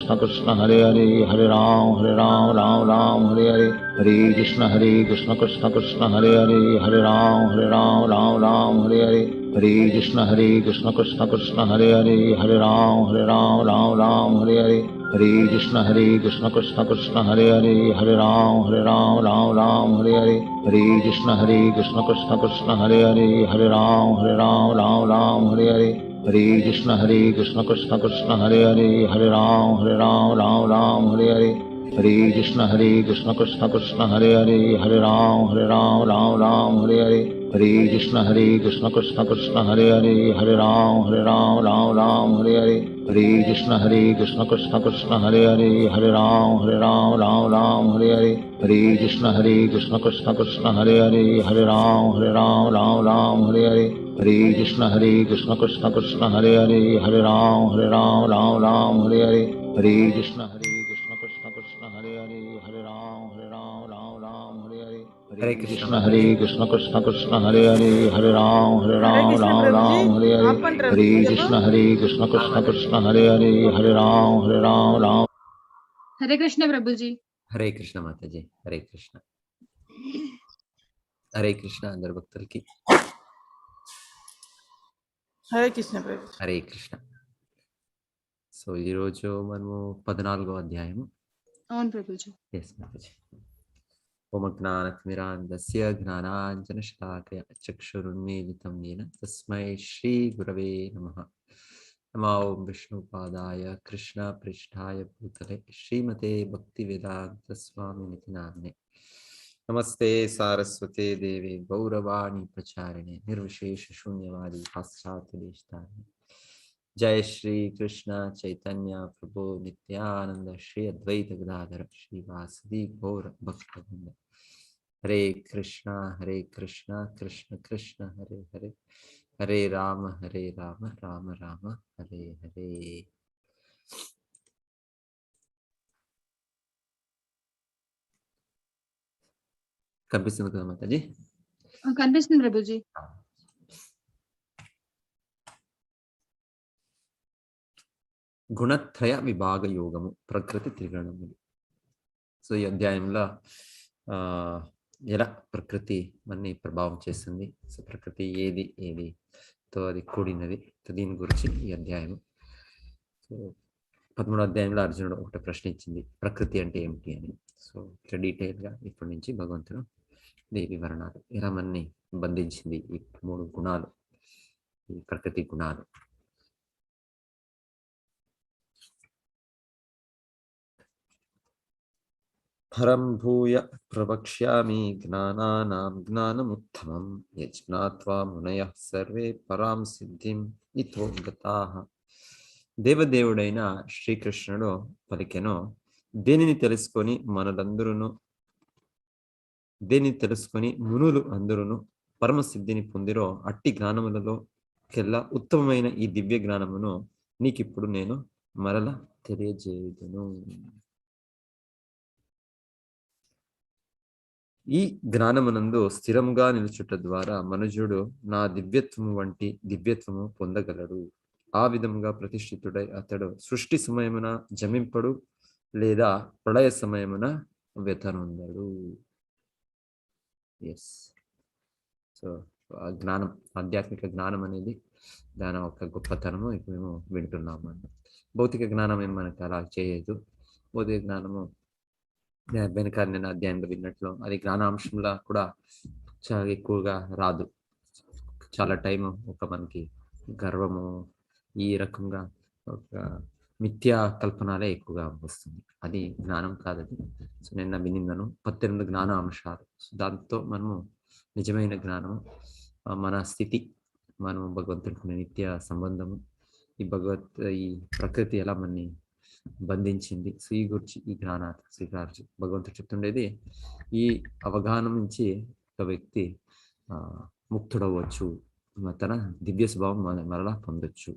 कृष्ण कृष्ण हरे हरे, हरे राम राम राम हरे हरे, हरे कृष्ण कृष्ण कृष्ण हरे हरे, हरे राम राम हरे हरे, हरे कृष्ण कृष्ण कृष्ण हरे हरे, हरे राम राम हरे हरे, हरे कृष्ण कृष्ण कृष्ण हरे हरे, हरे राम हरे हरे, हरे कृष्ण कृष्ण कृष्ण हरे हरे, हरे राम हरे हरे, हरे कृष्ण कृष्ण कृष्ण हरे हरे, हरे राम हरे हरे, हरे कृष्ण कृष्ण कृष्ण हरे हरे, हरे राम हरे हरे, हरे कृष्ण कृष्ण कृष्ण हरे हरे, हरे राम हरे हरे, हरे कृष्ण कृष्ण कृष्ण हरे हरे, हरे राम हरे हरे, हरे कृष्ण कृष्ण कृष्ण हरे हरे, हरे राम हरे हरे, हरे कृष्ण कृष्ण कृष्ण हरे हरे, हरे राम हरे हरे, हरे कृष्ण कृष्ण कृष्ण हरे हरे, हरे राम हरे हरे, हरे हरे कृष्ण कृष्ण माता जी। कृष्ण कृष्ण हरे हरे, हरे हरे कृष्ण प्रभु जी। राम हरे हरे, आप पंट हरे जब कृष्ण हाँ कृष्ण माता जी। कृष्ण हरे हरे, हरे राम। हरे कृष्ण प्रभु जी। हरे कृष्ण माता जी। हरे कृष्ण। हरे कृष्ण अंदर भक्तुलकी हरे कृष्ण प्रभु। हरे कृष्ण। సో ఈరోజు మనము 14వ అధ్యాయము. అవును ప్రభుజీ. ఎస్ మాతాజీ. ఓం జ్ఞానతిమిరాంధస్య జ్ఞానాంజనశలాకయ చక్షురున్మీలితం येन తస్మై శ్రీ గురవే నమః. నమో ఓం విష్ణుపాదాయ కృష్ణ పృష్ఠాయ భూతలే శ్రీమతే భక్తివేదాంత స్వామినితి నామ్నే. నమస్తే సారస్వతే దేవి గౌరవాణి ప్రచారిణే నిర్విశేష శూన్యవాది పాశ్చాత్య దేశతారిణి. जय श्री कृष्ण चैतन्य प्रभु नित्यानंद श्री अद्वैत गदाधर श्रीवासदि गौर भक्तवृंद. हरे कृष्णा कृष्ण कृष्ण हरे हरे, हरे राम राम राम हरे हरे. కనిపిస్తుంది కదా మాతాజీ? కనిపిస్తుంది ప్రభుజీ. గుణత్రయ విభాగ యోగము ప్రకృతి త్రిగుణములు. సో ఈ అధ్యాయంలో ఎలా ప్రకృతి మనని ప్రభావం చేస్తుంది, సో ప్రకృతి ఏది తో అది కూడినది, దీని గురించి ఈ అధ్యాయం. సో 13వ అధ్యాయంలో అర్జునుడు ఒకటి ప్రశ్న ఇచ్చింది, ప్రకృతి అంటే ఏమిటి అని. సో ఇట్లా డీటెయిల్గా ఇప్పటి నుంచి భగవంతుడు ఈ వివరణాలు ఎలా మనని బంధించింది ఈ 3 గుణాలు, ఈ ప్రకృతి గుణాలు. పరం భూయ ప్రవక్ష్యామి జ్ఞానానాం జ్ఞానముత్తమం యజ్ఞాత్వా మునయః సర్వే పరాం సిద్ధిం ఇతో గతాః. దేవదేవుడైన శ్రీకృష్ణుడు పలికెను, దేనిని తెలుసుకొని మునులు అందరును పరమసిద్ధిని పొందిరో అట్టి జ్ఞానములలో కెల్లా ఉత్తమమైన ఈ దివ్య జ్ఞానమును నీకిప్పుడు నేను మరల తెలియజేయుదును. ఈ జ్ఞానమునందు స్థిరంగా నిలుచుట ద్వారా మనుజుడు నా దివ్యత్వము వంటి దివ్యత్వము పొందగలడు. ఆ విధముగా ప్రతిష్ఠితుడై అతడు సృష్టి సమయమున జమింపడు లేదా ప్రళయ సమయమున వ్యతనుందడు. ఎస్. సో జ్ఞానం, ఆధ్యాత్మిక జ్ఞానం అనేది దాని ఒక గొప్పతనము ఇప్పుడు మేము వింటున్నాము. భౌతిక జ్ఞానం ఏం మనకు అలా చేయదు. భౌతిక జ్ఞానము వెనక నేను అధ్యాయంలో విన్నట్లు అది జ్ఞానాంశంలో కూడా చాలా ఎక్కువగా రాదు. చాలా టైం ఒక మనకి గర్వము ఈ రకంగా ఒక మిథ్యా కల్పనాలే ఎక్కువగా వస్తుంది. అది జ్ఞానం కాదది. సో నిన్న వినిందను 18 జ్ఞాన అంశాలు. దాంతో మనము నిజమైన జ్ఞానము, మన స్థితి, మనం భగవంతుడికి నిత్య సంబంధము, ఈ ప్రకృతి ఎలా మనని బంధించింది, సో ఈ గురించి ఈ జ్ఞానాలు శ్రీకారు భగవంతుడు చెప్తుండేది. ఈ అవగాహన నుంచి ఒక వ్యక్తి ముక్తుడవచ్చు, తన దివ్య స్వభావం మరలా పొందొచ్చు.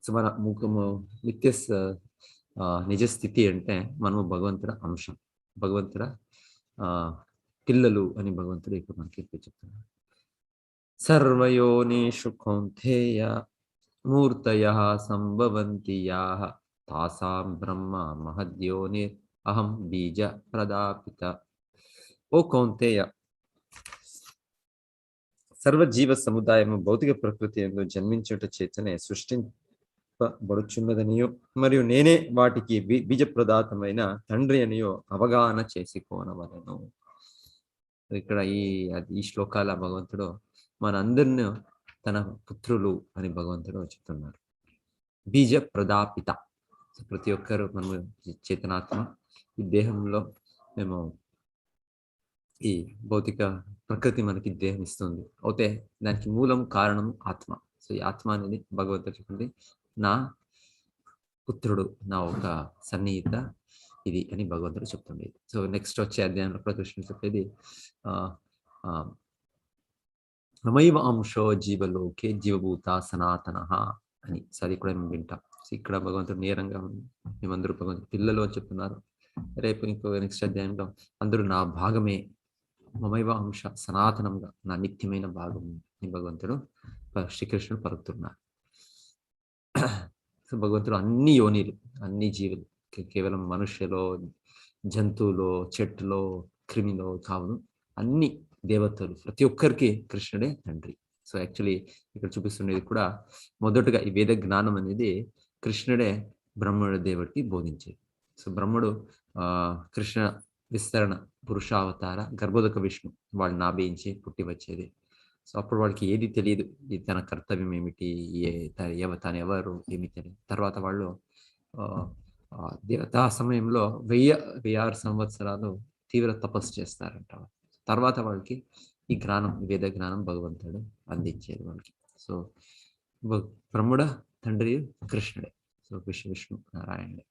సో మన నిత్య నిజ స్థితి అంటే మనము భగవంతుడ అంశం, భగవంతుడ పిల్లలు అని భగవంతుడు ఇప్పుడు మనకి చెప్తున్నాడు. సర్వయోనిషు కౌంతేయ మూర్తయః సంభవంతి యాః తాసాం బ్రహ్మ మహద్యోని అహం బీజ ప్రదాపిత. ఓ కౌంతేయ, సర్వజీవ సముదాయము భౌతిక ప్రకృతి యందు జన్మించుట చేతనే సృష్టింపబడుచున్నదనియో మరియు నేనే వాటికి బీజ ప్రదాతమైన తండ్రి అనియో అవగాహన చేసుకోనవలెను. ఇక్కడ ఈ శ్లోకాల భగవంతుడు మనందరిని తన పుత్రులు అని భగవంతుడు చెప్తున్నారు. బీజ ప్రదాపిత. ప్రతి ఒక్కరు మనము చేతనాత్మ. ఈ దేహంలో మేము ఈ భౌతిక ప్రకృతి మనకి దేహం ఇస్తుంది. అయితే దానికి మూలం కారణం ఆత్మ. సో ఈ ఆత్మ అనేది భగవంతుడు చెప్పింది నా పుత్రుడు, నా ఒక సన్నిహిత ఇది అని భగవంతుడు చెప్తుండేది. సో నెక్స్ట్ వచ్చే అధ్యాయంలో కృష్ణుడు చెప్పేది మమైవ అంశో జీవలోకే జీవభూత సనాతన అని. సో అది కూడా మేము వింటాం. సో ఇక్కడ భగవంతుడు నేరంగా మేమందరూ భగవంతుడు పిల్లలు అని చెప్తున్నారు. రేపు ఇంకో నెక్స్ట్ అధ్యాయంలో అందరూ నా భాగమే, మమైవ అంశ సనాతనంగా నా నిత్యమైన భాగం అని భగవంతుడు శ్రీకృష్ణుడు పలుకుతున్నారు. సో భగవంతుడు అన్ని యోనిలు, అన్ని జీవులు, కేవలం మనుష్యలో, జంతువులో, చెట్టులో, క్రిమిలో కావును అన్ని దేవతలు ప్రతి ఒక్కరికి కృష్ణుడే తండ్రి. సో యాక్చువల్లీ ఇక్కడ చూపిస్తుండేది కూడా మొదటగా ఈ వేద జ్ఞానం అనేది కృష్ణుడే బ్రహ్మడు దేవుడికి బోధించేది. సో బ్రహ్మడు కృష్ణ విస్తరణ పురుషావతార గర్భోదక విష్ణు వాళ్ళు నాభించి పుట్టి వచ్చేది. సో అప్పుడు వాళ్ళకి ఏది తెలియదు, ఇది తన కర్తవ్యం ఏమిటి, తను ఎవరు ఏమి తెలియదు. తర్వాత వాళ్ళు దేవతా సమయంలో 1000 సంవత్సరాలు తీవ్ర తపస్సు చేస్తారంట. తర్వాత వాళ్ళకి ఈ జ్ఞానం, వేద జ్ఞానం భగవంతుడు అందించేది వాళ్ళకి. సో బ్రహ్ముడ తండ్రి కృష్ణుడే, సో విష్ణు నారాయణుడే.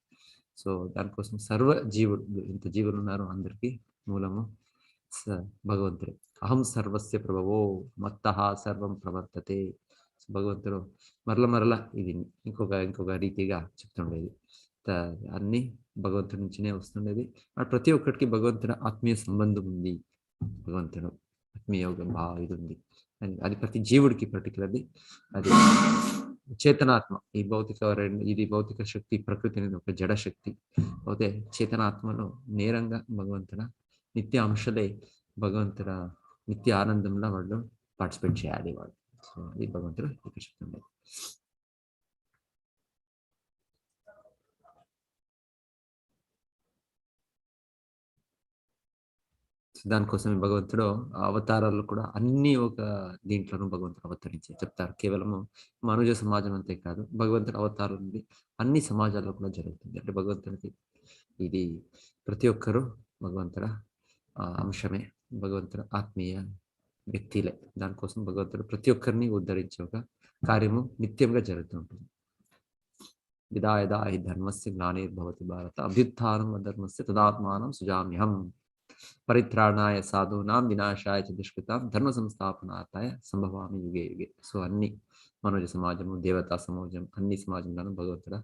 సో దానికోసం సర్వ జీవుడు, ఇంత జీవులు ఉన్నారు అందరికీ మూలము భగవంతుడు. అహం సర్వస్య ప్రభవో మత్తః సర్వం ప్రవర్తతే. భగవంతుడు మరల ఇది ఇంకొక రీతిగా చెప్తుండేది. అన్ని భగవంతుడి నుంచినే వస్తుండేది. ప్రతి ఒక్కరికి భగవంతుడు ఆత్మీయ సంబంధం ఉంది. భగవంతుడు ఆత్మీయ ఇది ఉంది. అది ప్రతి జీవుడికి పర్టికులర్లీ అది చేతనాత్మ. ఇది భౌతిక శక్తి, ప్రకృతి అనేది ఒక జడ శక్తి. అయితే చేతనాత్మలో నేరంగా భగవంతుడ నిత్య అంశలే భగవంతుడ నిత్య ఆనందంలో వాళ్ళు పార్టిసిపేట్ చేయాలి వాళ్ళు. సో అది భగవంతుడు ఇక్కడ చెప్తుంది. దానికోసమే భగవంతుడు అవతారాలు కూడా అన్ని ఒక దీంట్లోనూ భగవంతుడు అవతరించి చెప్తారు. కేవలము మనుజ సమాజం అంతే కాదు, భగవంతుడు అవతారం ఉంది అన్ని సమాజాల్లో కూడా జరుగుతుంది. అంటే భగవంతుడికి ఇది ప్రతి ఒక్కరూ భగవంతుడ అంశమే, భగవంతుడు ఆత్మీయ వ్యక్తిలే. దానికోసం భగవంతుడు ప్రతి ఒక్కరిని ఉద్ధరించే ఒక కార్యము నిత్యంగా జరుగుతూ ఉంటుంది. యదా యదా హి ధర్మస్య గ్లానిర్భవతి భారత అభ్యుత్థానం అధర్మస్య తదాత్మానం సుజామ్యహం పరిత్రాణాయ సాధూనాం వినాశాయ చ దుష్కృతాం ధర్మ సంస్థాపనార్థాయ సంభవామి యుగే యుగే. సో అన్ని మనుజ సమాజము, దేవతా సమాజం, అన్ని సమాజంలోనూ భగవంతుడ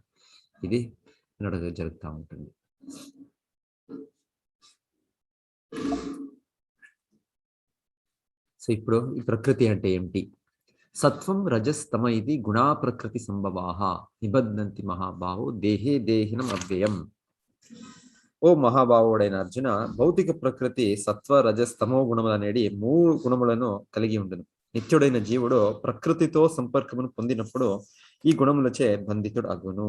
ఇది జరుగుతూ ఉంటుంది. సో ఇప్పుడు ఈ ప్రకృతి అంటే ఏమిటి? సత్వం రజస్తమ ఇది గుణా ప్రకృతి సంభవాహ నిబధ్నంతి మహాబాహు దేహే దేహినం అవ్యయం. ఓ మహాభావుడైన అర్జున, భౌతిక ప్రకృతి సత్వ రజస్తమో గుణములు అనేది 3 గుణములను కలిగి ఉండును. నిత్యుడైన జీవుడు ప్రకృతితో సంపర్కమును పొందినప్పుడు ఈ గుణములచే బంధితుడు అగును.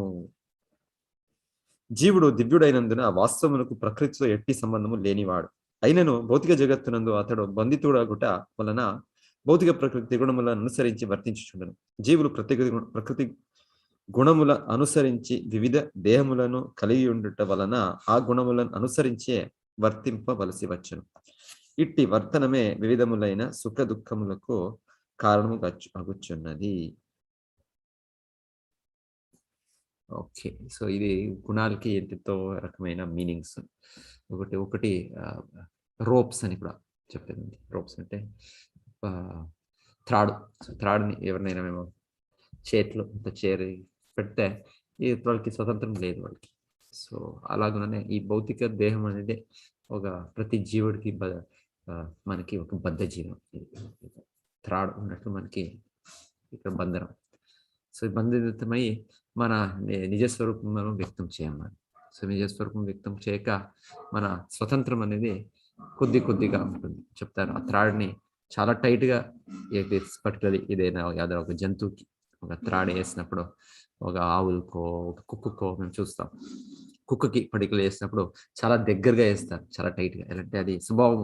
జీవుడు దివ్యుడైనందున వాస్తవమునకు ప్రకృతితో ఎట్టి సంబంధము లేనివాడు. అయినను భౌతిక జగత్తునందు అతడు బంధితుడగుట వలన భౌతిక ప్రకృతి గుణములను అనుసరించి వర్తించుచుండను. జీవులు ప్రకృతి గుణముల అనుసరించి వివిధ దేహములను కలిగి ఉండుట వలన ఆ గుణములను అనుసరించే వర్తింపవలసి వచ్చును. ఇట్టి వర్తనమే వివిధములైన సుఖ దుఃఖములకు కారణము అగుచున్నది. ఓకే, సో ఇది గుణాలకి ఎంతో రకమైన మీనింగ్స్. ఒకటి రోప్స్ అని కూడా చెప్పింది. రోప్స్ అంటే త్రాడుని ఎవరినైనా మేము చేతిలో చేరి పెడితే ఈ వాళ్ళకి స్వతంత్రం లేదు వాళ్ళకి. సో అలాగనే ఈ భౌతిక దేహం అనేది ఒక ప్రతి జీవుడికి మనకి ఒక బద్ధ జీవం. త్రాడు ఉన్నట్టు మనకి ఇక్కడ బంధనం. సో బంధితమై మన నిజస్వరూపం మనం వ్యక్తం చేయమని. సో నిజస్వరూపం వ్యక్తం చేయక మన స్వతంత్రం అనేది కొద్దిగా ఉంటుంది. చెప్తారు ఆ త్రాడ్ని చాలా టైట్గా పర్టికులర్లీ ఏదైనా ఒక జంతువుకి ఒక త్రాడ్ వేసినప్పుడు, ఒక ఆవులకో ఒక కుక్కకో మేము చూస్తాం. కుక్కకి పర్టికులర్ వేసినప్పుడు చాలా దగ్గరగా వేస్తారు, చాలా టైట్గా. ఎలాంటే అది స్వభావం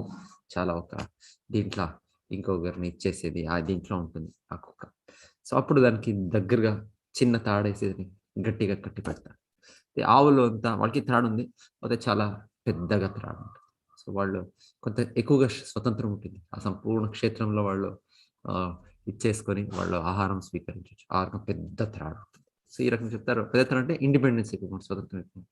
చాలా ఒక దీంట్లో ఇంకొకరిని ఇచ్చేసేది ఆ దీంట్లో ఉంటుంది ఆ కుక్క. సో అప్పుడు దానికి దగ్గరగా చిన్న తాడేసేది గట్టిగా కట్టి పెడతారు. ఆవులు అంతా వాళ్ళకి త్రాడు ఉంది, అయితే చాలా పెద్దగా త్రాడు ఉంటుంది. సో వాళ్ళు కొంత ఎక్కువగా స్వతంత్రం ఉంటుంది. ఆ సంపూర్ణ క్షేత్రంలో వాళ్ళు ఇచ్చేసుకొని వాళ్ళు ఆహారం స్వీకరించవచ్చు. ఆ రకం పెద్ద త్రాడు ఉంటుంది. సో ఈ రకంగా చెప్తారు, పెద్ద త్రాడు అంటే ఇండిపెండెన్స్ ఎక్కువ, స్వతంత్రం ఎక్కువ.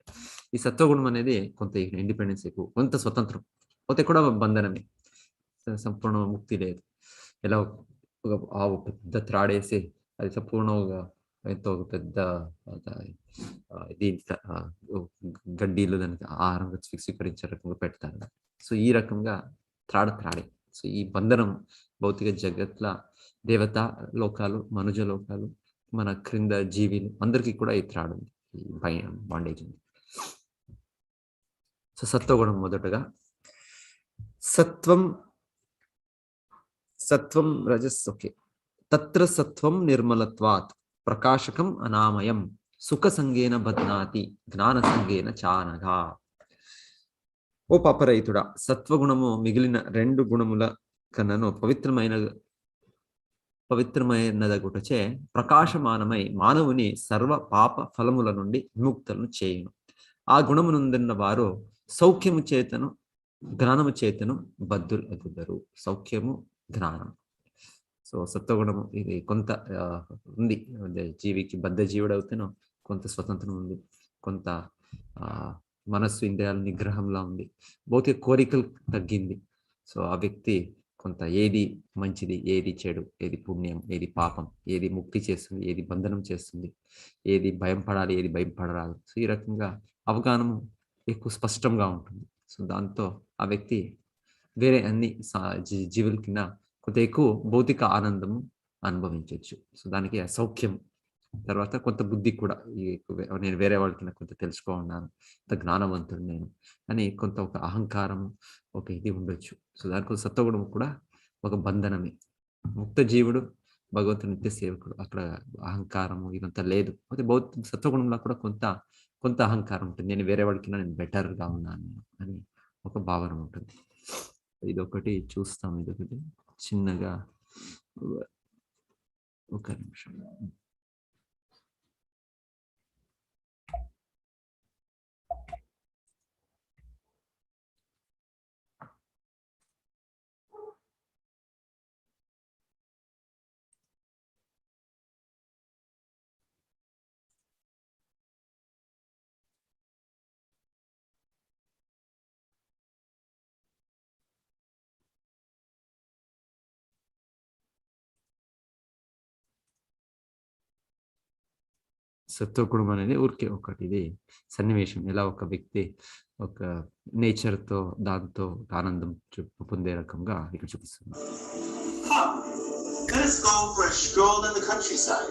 ఈ సత్వగుణం అనేది కొంత ఇండిపెండెన్స్ ఎక్కువ, కొంత స్వతంత్రం, అయితే కూడా బంధనమే, సంపూర్ణ ముక్తి లేదు. ఎలా ఒక ఆవు పెద్ద త్రాడేసి అది సంపూర్ణంగా ఎంతో పెద్ద దీంట్లో గడ్డీలు దానికి ఆహారంగా స్వీకరించే రకంగా పెడతారు. సో ఈ రకంగా త్రాడే. సో ఈ బంధనం భౌతిక జగత్ల దేవత లోకాలు, మనుజ లోకాలు, మన క్రింద జీవిలు అందరికీ కూడా ఈ త్రాడు ఉంది, ఈ బాండేజ్ ఉంది. సో సత్వగుణం మొదటగా సత్వం రజస్. ఓకే. తత్ర సత్వం నిర్మలత్వాత్ ప్రకాశకం అనామయం సుఖ సంగేన బధ్నాతి జ్ఞాన సంగేన చానగా. ఓ పాపరహితుడా, సత్వగుణము మిగిలిన 2 గుణముల కన్నను పవిత్రమైనదగుటచే ప్రకాశమానమై మానవుని సర్వ పాప ఫలముల నుండి విముక్తులను చేయును. ఆ గుణమునందున్న వారు సౌఖ్యము చేతను జ్ఞానము చేతను బద్ధులు అగుదరు. సౌఖ్యము, జ్ఞానం. సో సత్వగుణము ఇది కొంత ఉంది, జీవికి బద్ధ జీవుడు అవుతాను కొంత స్వతంత్రం ఉంది, కొంత మనస్సు ఇంద్రియాల నిగ్రహంలా ఉంది, భౌతిక కోరికలు తగ్గింది. సో ఆ వ్యక్తి కొంత ఏది మంచిది, ఏది చెడు, ఏది పుణ్యం, ఏది పాపం, ఏది ముక్తి చేస్తుంది, ఏది బంధనం చేస్తుంది, ఏది భయం పడాలి, ఏది భయం పడరాదు. సో ఈ రకంగా అవగాహన ఎక్కువ స్పష్టంగా ఉంటుంది. సో దాంతో ఆ వ్యక్తి వేరే అన్ని జీవుల కింద కొంత ఎక్కువ భౌతిక ఆనందము అనుభవించవచ్చు. సో దానికి సౌఖ్యం. తర్వాత కొంత బుద్ధి కూడా, నేను వేరే వాళ్ళకి కొంత తెలుసుకోన్నాను, ఇంత జ్ఞానవంతుడు నేను అని కొంత ఒక అహంకారం, ఒక ఇది ఉండొచ్చు. సో దానికి సత్వగుణం కూడా ఒక బంధనమే. ముక్త జీవుడు భగవంతుని నిత్య సేవకుడు, అక్కడ అహంకారము ఇదంతా లేదు. అయితే సత్వగుణంలో కూడా కొంత అహంకారం ఉంటుంది, నేను వేరే వాడికి నేను బెటర్గా ఉన్నాను అని ఒక భావన ఉంటుంది. ఇదొకటి చూస్తాం, ఇదొకటి చిన్నగా ఒక నిమిషం. సత్వగుణం అనేది ఊరికే ఒకటి ఇది సన్నివేశం, ఎలా ఒక వ్యక్తి ఒక నేచర్తో దాంతో ఆనందం పొందే రకంగా ఇక్కడ చూపిస్తుంది. Let us go for a stroll in the countryside.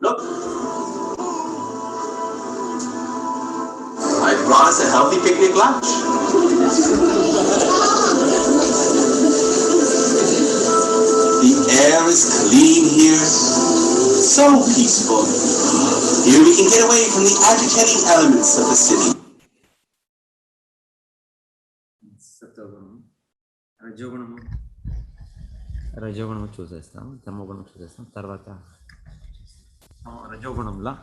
Look, I brought us a healthy picnic lunch. The air is clean here, so peaceful. Here we can get away from the agitating elements of the city. రజోగుణము చూసేస్తాం, తమోగుణం చూసేస్తాం. తర్వాత రజోగుణంలా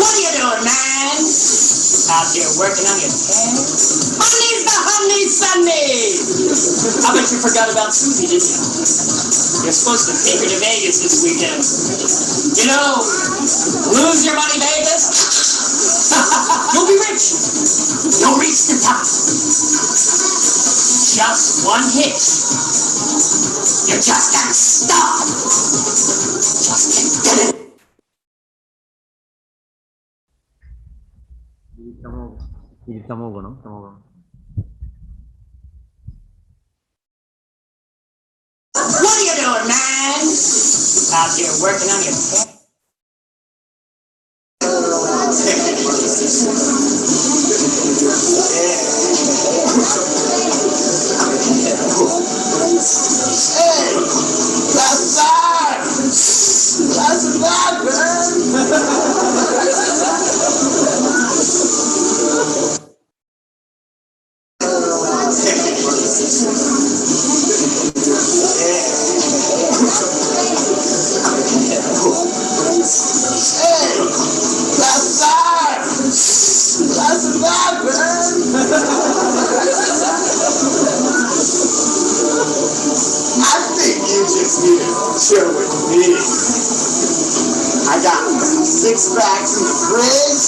What are you doing, man? Out here working on your head? Honey's the honey Sunday! I bet you forgot about Susie, didn't you? You're supposed to take her to Vegas this weekend. You know, lose your money, Vegas. You'll be rich. You'll reach the top. Just one hitch. You're just gonna stop. Just get it. ఇది తమోగుణం. doing, man? Out there working on your pen? Hey, that's that. That's that, Hey, that's that. That's that, I think you just need to chill with me. I got 6 packs in the fridge,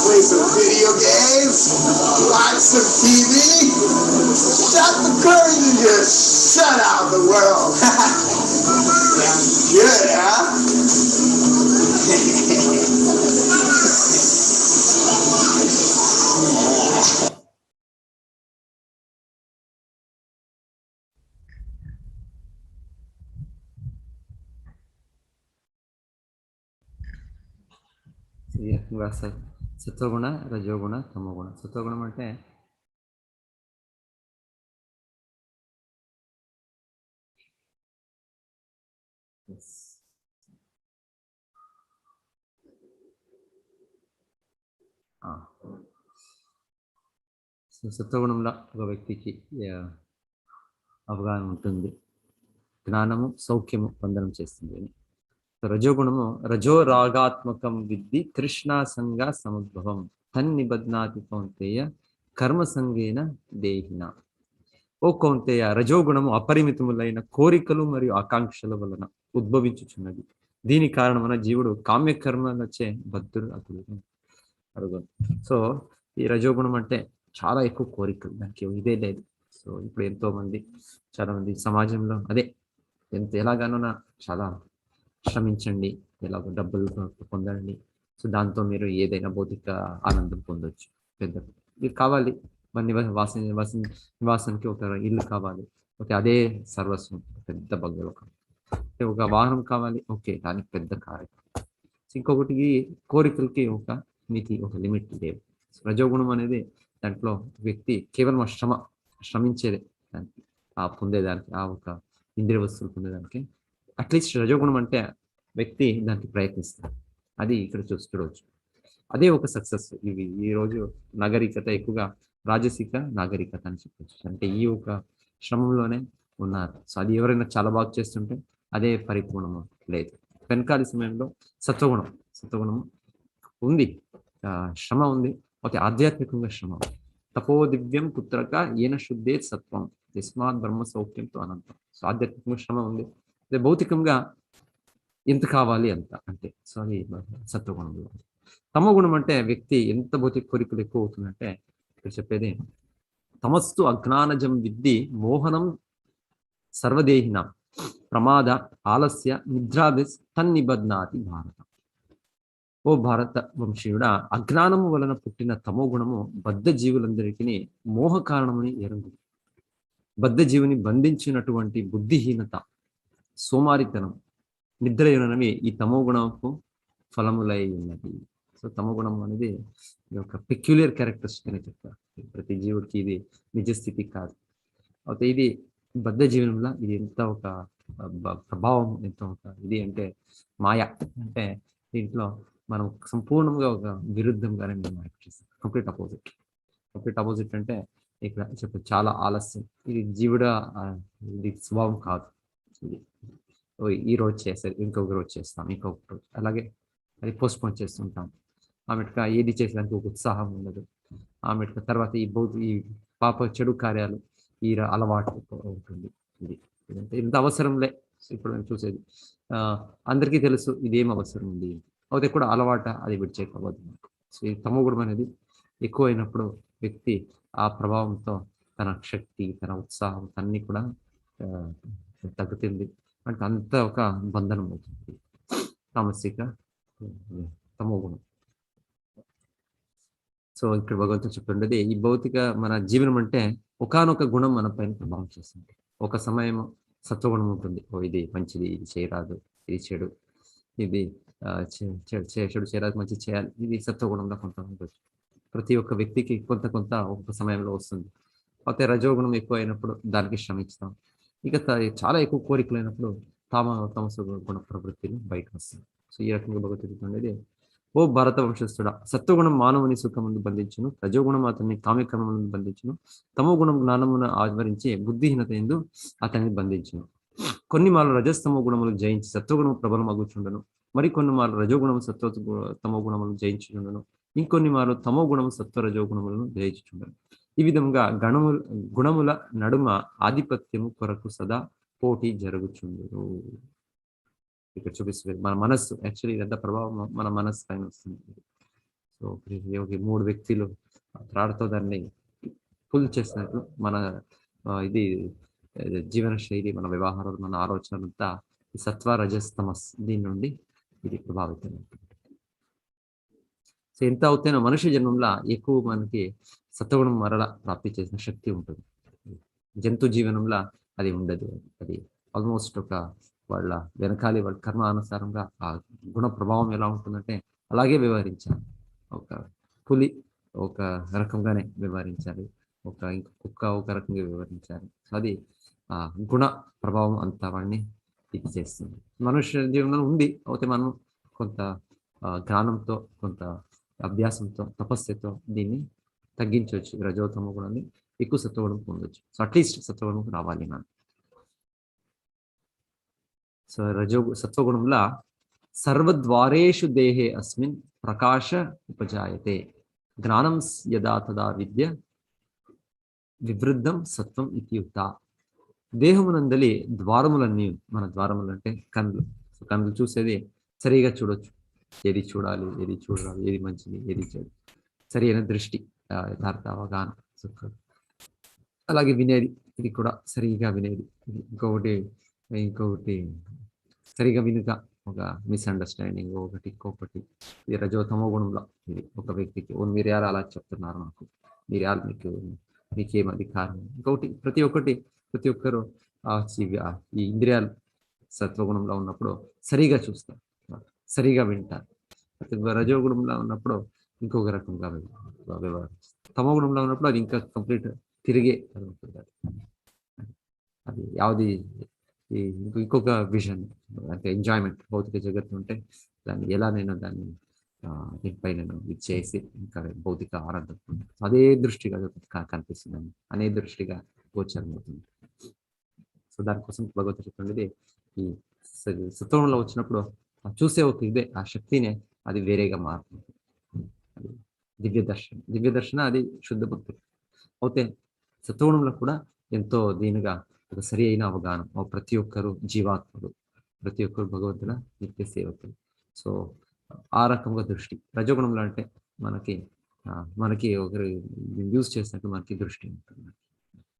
play some video games, watch some TV, shut the curtain and just shut out the world. Good, huh? సత్వగుణ రజోగుణ తమోగుణ. సత్వగుణం అంటే సత్వగుణంలో ఒక వ్యక్తికి అవగాహన ఉంటుంది, జ్ఞానము సౌఖ్యము పొందడం చేస్తుంది. రజోగుణము రజో రాగాత్మకం విద్ధి తృష్ణా సంగ సముద్భవం తన్నిబధ్నాతి కౌంతేయ కర్మ సంగేన దేహిన. ఓ కౌంతేయ, రజోగుణము అపరిమితములైన కోరికలు మరియు ఆకాంక్షల వలన ఉద్భవించుచున్నది. దీని కారణమున జీవుడు కామ్యకర్మలచే బద్ధుడు అడుగు. సో ఈ రజోగుణం అంటే చాలా ఎక్కువ కోరికలు, దానికి ఇదే లేదు. సో ఇప్పుడు ఎంతో మంది, చాలా మంది సమాజంలో అదే ఎలాగానో చాలా శ్రమించండి, ఎలాగో డబ్బులు పొందండి, సో దాంతో మీరు ఏదైనా భౌతిక ఆనందం పొందొచ్చు. పెద్ద ఇది కావాలి, మన నివాసానికి ఒక ఇల్లు కావాలి, ఓకే అదే సర్వస్వం, పెద్ద బంగాళం. ఒక వాహనం కావాలి, ఓకే దానికి పెద్ద కార్యక్రమం. ఇంకొకటి కోరికలకి ఒక మితి, ఒక లిమిట్ లేవు. రజోగుణం అనేది దాంట్లో వ్యక్తి కేవలం శ్రమించేదే దానికి, ఆ పొందేదానికి, ఆ ఒక ఇంద్రియ వస్తువులు పొందేదానికి. అట్లీస్ట్ రజోగుణం అంటే వ్యక్తి దానికి ప్రయత్నిస్తాడు, అది ఇక్కడ చూడవచ్చు. అదే ఒక సక్సెస్. ఇవి ఈరోజు నాగరికత ఎక్కువగా రాజసిక నాగరికత అని చెప్పచ్చు. అంటే ఈ ఒక శ్రమంలోనే ఉన్నారు. సో అది ఎవరైనా చాలా బాగా చేస్తుంటే అదే పరిపూర్ణము లేదు. వెనకాలి సమయంలో సత్వగుణం ఉంది, శ్రమ ఉంది, ఓకే ఆధ్యాత్మికంగా శ్రమ. తపో దివ్యం కుత్రక ఏన శుద్ధే సత్వం యస్మాత్ బ్రహ్మ సౌఖ్యంతో అనంతం. సో ఆధ్యాత్మికంగా శ్రమ ఉంది, భౌతికంగా ఎంత కావాలి అంత అంటే. సో అది సత్వగుణంలో. తమోగుణం అంటే వ్యక్తి ఎంత భౌతిక కోరికలు ఎక్కువ అవుతుందంటే ఇక్కడ చెప్పేది, తమస్సు అజ్ఞానజం విద్ధి మోహనం సర్వదేహిన ప్రమాద ఆలస్య నిద్రాభిస్ తన్నిబధ్నాతి భారత. ఓ భారత వంశీయుడా, అజ్ఞానము వలన పుట్టిన తమోగుణము బద్ధ జీవులందరికీ మోహ కారణమని ఎరుగు. బద్ధ జీవుని బంధించినటువంటి బుద్ధిహీనత, సోమారితనం, నిద్రయునవి ఈ తమోగుణకు ఫలములై ఉన్నది. సో తమోగుణం అనేది ఒక పెక్యులర్ క్యారెక్టరిస్టిక్ అని చెప్తారు. ప్రతి జీవుడికి ఇది నిజస్థితి కాదు. అయితే ఇది బద్ధ జీవనంలో ఇది ఎంత ఒక ప్రభావం, ఎంత ఒక ఇది అంటే మాయ. అంటే దీంట్లో మనం సంపూర్ణంగా ఒక విరుద్ధంగానే మేము చేస్తాం. కంప్లీట్ ఆపోజిట్ అంటే ఇక్కడ చెప్పు చాలా ఆలస్యం. ఇది జీవుడ ఇది స్వభావం కాదు. ఇది ఈ రోజు చేస్తారు, ఇంకొక రోజు చేస్తాం, ఇంకొక రోజు, అలాగే అది పోస్ట్పోన్ చేస్తుంటాం. ఆమెట్గా ఏది చేసేదానికి ఒక ఉత్సాహం ఉండదు. ఆమెట్గా తర్వాత ఈ పాప చెడు కార్యాలు, ఈ అలవాటు ఉంటుంది. ఇది ఇంత అవసరంలే. ఇప్పుడు మేము చూసేది అందరికీ తెలుసు ఇదేం అవసరం ఉంది, అయితే కూడా అలవాట అది విడిచేయకపోదు. సో ఈ తమోగుణం అనేది ఎక్కువ అయినప్పుడు వ్యక్తి ఆ ప్రభావంతో తన శక్తి, తన ఉత్సాహం అన్నీ కూడా తగ్గుతుంది. అంటే అంత ఒక బంధనం అవుతుంది తామసిక తమోగుణం. సో ఇక్కడ భగవంతుడు చెప్తుండేది, ఈ భౌతిక మన జీవనం అంటే ఒకానొక గుణం మన పైన ప్రభావం చేస్తుంది. ఒక సమయం సత్వగుణం ఉంటుంది. ఇది మంచిది, ఇది చేయరాదు, ఇది చెడు, ఇది చెడు చేయరాదు, మంచి చేయాలి, ఇది సత్వగుణంలో కొంత ఉండొచ్చు. ప్రతి ఒక్క వ్యక్తికి కొంత కొంత ఒక సమయంలో వస్తుంది. అయితే రజోగుణం ఎక్కువ అయినప్పుడు దానికి శ్రమిస్తాం. ఇక చాలా ఎక్కువ కోరికలు అయినప్పుడు తమసు గుణ ప్రవృత్తిని బయటకు వస్తుంది. సో ఈ రకంగా భగవద్గీత అనేది, ఓ భారత వంశస్థుడా, సత్వగుణం మానవుని సుఖమును బంధించును, రజోగుణం అతన్ని కామ్యకర్మలను బంధించును, తమో గుణం జ్ఞానమును ఆవరించి బుద్ధిహీనత ఎందు అతన్ని బంధించును. కొన్ని మార్లు రజస్తమో గుణములు జయించి సత్వగుణం ప్రబలం అగుచుండను, మరికొన్ని మార్లు రజోగుణము తమో గుణములను జయించుచుండను, ఇంకొన్ని మార్లు తమో గుణము సత్వ రజోగుణములను జయించుచుండను. ఈ విధంగా గుణముల నడుమ ఆధిపత్యము కొరకు సదా పోటీ జరుగుచుండును. ఇక్కడ చూపిస్తుంది మన మనస్సు, యాక్చువల్లీ ఇదంతా ప్రభావం మన మనస్సు పైన వస్తుంది. సో మూడు వ్యక్తులు త్రాడుతో దాన్ని పుల్ చేసినట్లు మన ఇది జీవన శైలి, మన వ్యవహారాలు, మన ఆలోచనలంతా ఈ సత్వ రజస్తమస్ దీని నుండి ఇది ప్రభావితం అవుతుంది. సో ఎంత అవుతానో మనుష్య జన్మంలో ఎక్కువ మనకి సత్వగుణం మరల ప్రాప్తి చేసిన శక్తి ఉంటుంది. జంతు జీవనంలో అది ఉండదు. అది ఆల్మోస్ట్ ఒక వాళ్ళ వెనకాలి వాళ్ళ కర్మ అనుసారంగా ఆ గుణ ప్రభావం ఎలా ఉంటుందంటే అలాగే వ్యవహరించాలి. ఒక పులి ఒక రకంగానే వ్యవహరించాలి, ఇంక కుక్క ఒక రకంగా వ్యవహరించాలి. అది ఆ గుణ ప్రభావం అంతా వాడిని ఇది చేస్తుంది. మనుష్య జీవనంలో ఉంది. అయితే మనం కొంత జ్ఞానంతో, కొంత అభ్యాసంతో, తపస్సుతో దీన్ని తగ్గించవచ్చు. రజోతమ గుణాన్ని ఎక్కువ సత్వగుణం పొందొచ్చు. సో అట్లీస్ట్ సత్వగుణం రావాలి మనం. సో సత్వగుణంలా సర్వద్వారేషు దేహే అస్మిన్ ప్రకాశ ఉపజాయతే, జ్ఞానం యదా తదా విద్య వివృద్ధం సత్వం ఇత్యుక్త. దేహమునందలి ద్వారములన్నీ, మన ద్వారములు అంటే కళ్ళు. కళ్ళు చూసేది సరిగా చూడొచ్చు, ఏది చూడాలి, ఏది చూడాలి, ఏది మంచిది, ఏది చెడు, సరి అయిన దృష్టి, యథార్థ అవగాహన. అలాగే వినేది, ఇది కూడా సరిగా వినేది. ఇంకొకటి సరిగా వినుక ఒక మిస్అండర్స్టాండింగ్, ఇంకొకటి ఇది రజోతమో గుణంలో. ఇది ఒక వ్యక్తికి మీరు యారు అలా చెప్తున్నారు, మీరు యారు, మీకేం అధికారం, ఇంకొకటి ప్రతి ఒక్కరు ఈ ఇంద్రియాలు సత్వగుణంలో ఉన్నప్పుడు సరిగా చూస్తారు, సరిగా వింటారు. రజోగుణంలో ఉన్నప్పుడు ఇంకొక రకంగా వ్యవహరిస్తారు. తమో గుణంలో ఉన్నప్పుడు అది ఇంకా కంప్లీట్ తిరిగే ఉంటుంది. అది యావది ఇంకొక విజన్, అంటే ఎంజాయ్మెంట్. భౌతిక జగత్తు ఉంటే దాన్ని ఎలా నేను దాన్ని దీనిపై నేను ఇది చేసి ఇంకా భౌతిక ఆనందం అదే దృష్టిగా కనిపిస్తుంది, అనే దృష్టిగా గోచరం అవుతుంది. సో దానికోసం భగవద్గీత చెప్తుంది, ఈ సత్వంలో వచ్చినప్పుడు చూసే ఒక ఇదే ఆ శక్తినే అది వేరేగా మారుతుంది. అది దివ్య దర్శన అది శుద్ధ భక్తులు. అయితే సత్వగుణంలో కూడా ఎంతో దీనిగా ఒక సరి అయిన అవగాహన. ప్రతి ఒక్కరు జీవాత్ముడు, ప్రతి ఒక్కరు భగవంతుల నిత్య సేవకులు. సో ఆ రకంగా దృష్టి. రజోగుణంలో అంటే మనకి ఒకరు యూజ్ చేసినట్టు మనకి దృష్టి ఉంటుంది,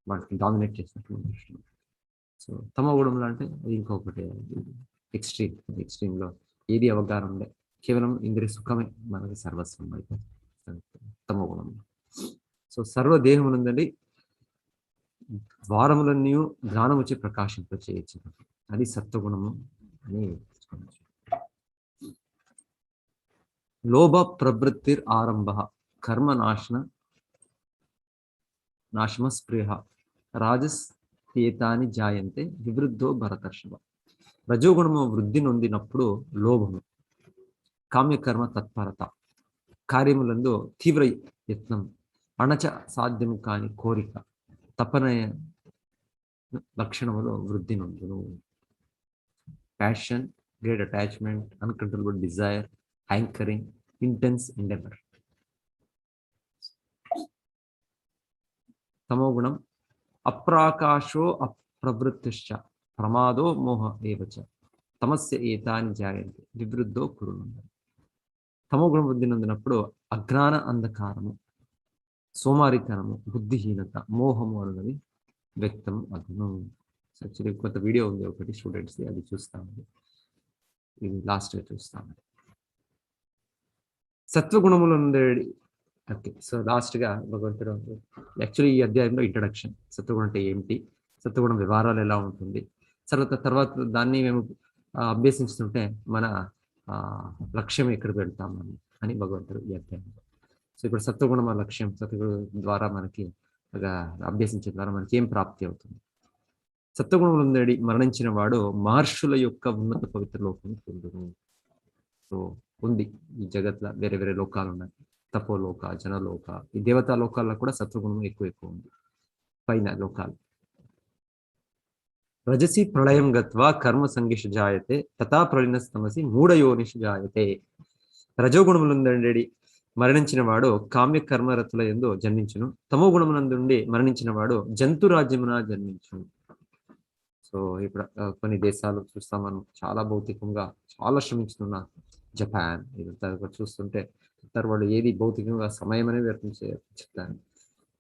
మనకి డామినేట్ చేసినట్టు మన దృష్టి ఉంటుంది. సో తమో గుణంలో అంటే అది ఇంకొకటి ఎక్స్ట్రీమ్లో ఏది అవగాహన ఉండే కేవలం ఇంద్రియ సుఖమే మనకి సర్వస్వం అయిపోతుంది తమో గుణంలో. సో సర్వదేహం ఉందండి, ద్వారములన్నీ జ్ఞానం వచ్చి ప్రకాశింప చేయొచ్చు. అది సత్వగుణము అని. లోభ ప్రవృత్తిర్ ఆరంభ కర్మ నాశమస్పృహ రాజస్ ఏతాని జాయంతే వివృద్ధో భరతర్షభ. రజోగుణము వృద్ధి నొందినప్పుడు లోభము, కామ్యకర్మ తత్పరత, కార్యములందు తీవ్ర యత్నం, అణచ సాధ్యము కాని కోరిక, తపన లక్షణములో వృద్ధి నొందును. Passion, great attachment, uncontrollable desire, hankering, intense endeavour. తమో గుణం అప్రాకాశో అప్రవృత్తిశ్చ ప్రమాదో మోహ ఏవచ తమస్య ఏతాని జాయంతే వివృద్ధో కురునంద. తమో గుణం వృద్ధి నొందినప్పుడు అజ్ఞాన అంధకారము, సోమారితనము, బుద్ధిహీనత, మోహము అన్నది వ్యక్తం అగును. యాక్చువల్లీ కొంత వీడియో ఉంది ఒకటి స్టూడెంట్స్ది, అది చూస్తాము, ఇది లాస్ట్గా చూస్తాము. సత్వగుణములు ఉండేది. ఓకే, సో లాస్ట్గా భగవంతుడు యాక్చువల్లీ ఈ అధ్యాయంలో ఇంట్రడక్షన్, సత్వగుణం అంటే ఏమిటి, సత్వగుణం వ్యవహారాలు ఎలా ఉంటుంది, తర్వాత దాన్ని మేము అభ్యసించుతుంటే మన లక్ష్యం ఎక్కడికి వెళ్తాం అని భగవంతుడు ఈ అధ్యాయంలో. సో ఇప్పుడు సత్వగుణం ఆ లక్ష్యం. సత్వగుణం ద్వారా మనకి అభ్యసించే ద్వారా మనకి ఏం ప్రాప్తి అవుతుంది? సత్వగుణములు ఉందడి మరణించిన వాడు మహర్షుల యొక్క ఉన్నత పవిత్ర లోకం పొందును. సో ఉంది ఈ జగత్లో వేరే వేరే లోకాలు ఉన్నాయి. తపోలోక, జనలోక, ఈ దేవతా లోకాల్లో కూడా సత్వగుణం ఎక్కువ ఉంది. పైన లోకాలు. రజసి ప్రళయం గత్వా కర్మ సంగిష జాయతే తథా ప్రళినస్తమసి మూఢయోనిష జాయతే. రజోగుణములందడి మరణించిన వాడు కామ్య కర్మరతుల యందు జన్మించును. తమో గుణమునందుండి మరణించిన వాడు జంతు రాజ్యమున జన్మించును. సో ఇప్పుడు కొన్ని దేశాలు చూస్తాం మనం, చాలా భౌతికంగా చాలా శ్రమించుతున్న జపాన్ ఇదంతా చూస్తుంటే వాళ్ళు ఏది భౌతికంగా సమయం అనేది వ్యర్థం చెప్తారు.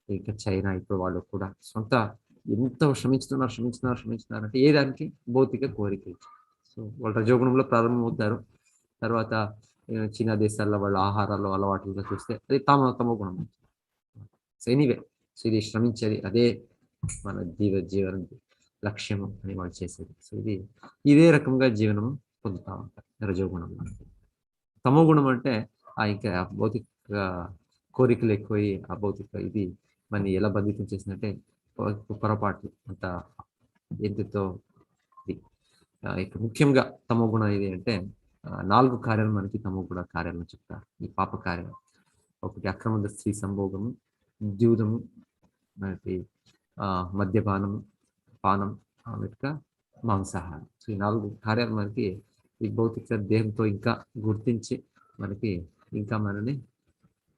ఇంకా చైనా ఇప్పుడు వాళ్ళు కూడా సొంత ఎంతో శ్రమిస్తున్నారు అంటే ఏ దానికి? భౌతిక కోరికలు. సో వాళ్ళు రజోగుణంలో ప్రారంభమవుతారు. తర్వాత చీనా దేశాల్లో వాళ్ళ ఆహారాలు అలవాట్లుగా చూస్తే అది తమో గుణం. సో ఎనీవే, సో ఇది శ్రమించేది, అదే మన జీవన లక్ష్యము అని వాళ్ళు చేసేది. సో ఇదే రకంగా జీవనం పొందుతా ఉంటారు రజోగుణం. తమో గుణం అంటే ఇంకా భౌతిక కోరికలు ఎక్కువై ఆ భౌతిక ఇది మనని ఎలా బంధితం చేసిందంటే పొరపాట్లు అంత ఎంతో ముఖ్యంగా తమో గుణం ఇది అంటే 4 కార్యాలు మనకి తమో గుణ కార్యాలను చెప్తారు. ఈ పాప కార్యాలు ఒకటి అక్రమ స్త్రీ సంభోగము, ద్యూతము, మనకి మద్యపానము, పానం, మాంసాహారం. సో ఈ 4 కార్యాలు మనకి ఈ భౌతిక దేహంతో ఇంకా గుర్తించి మనకి ఇంకా మనని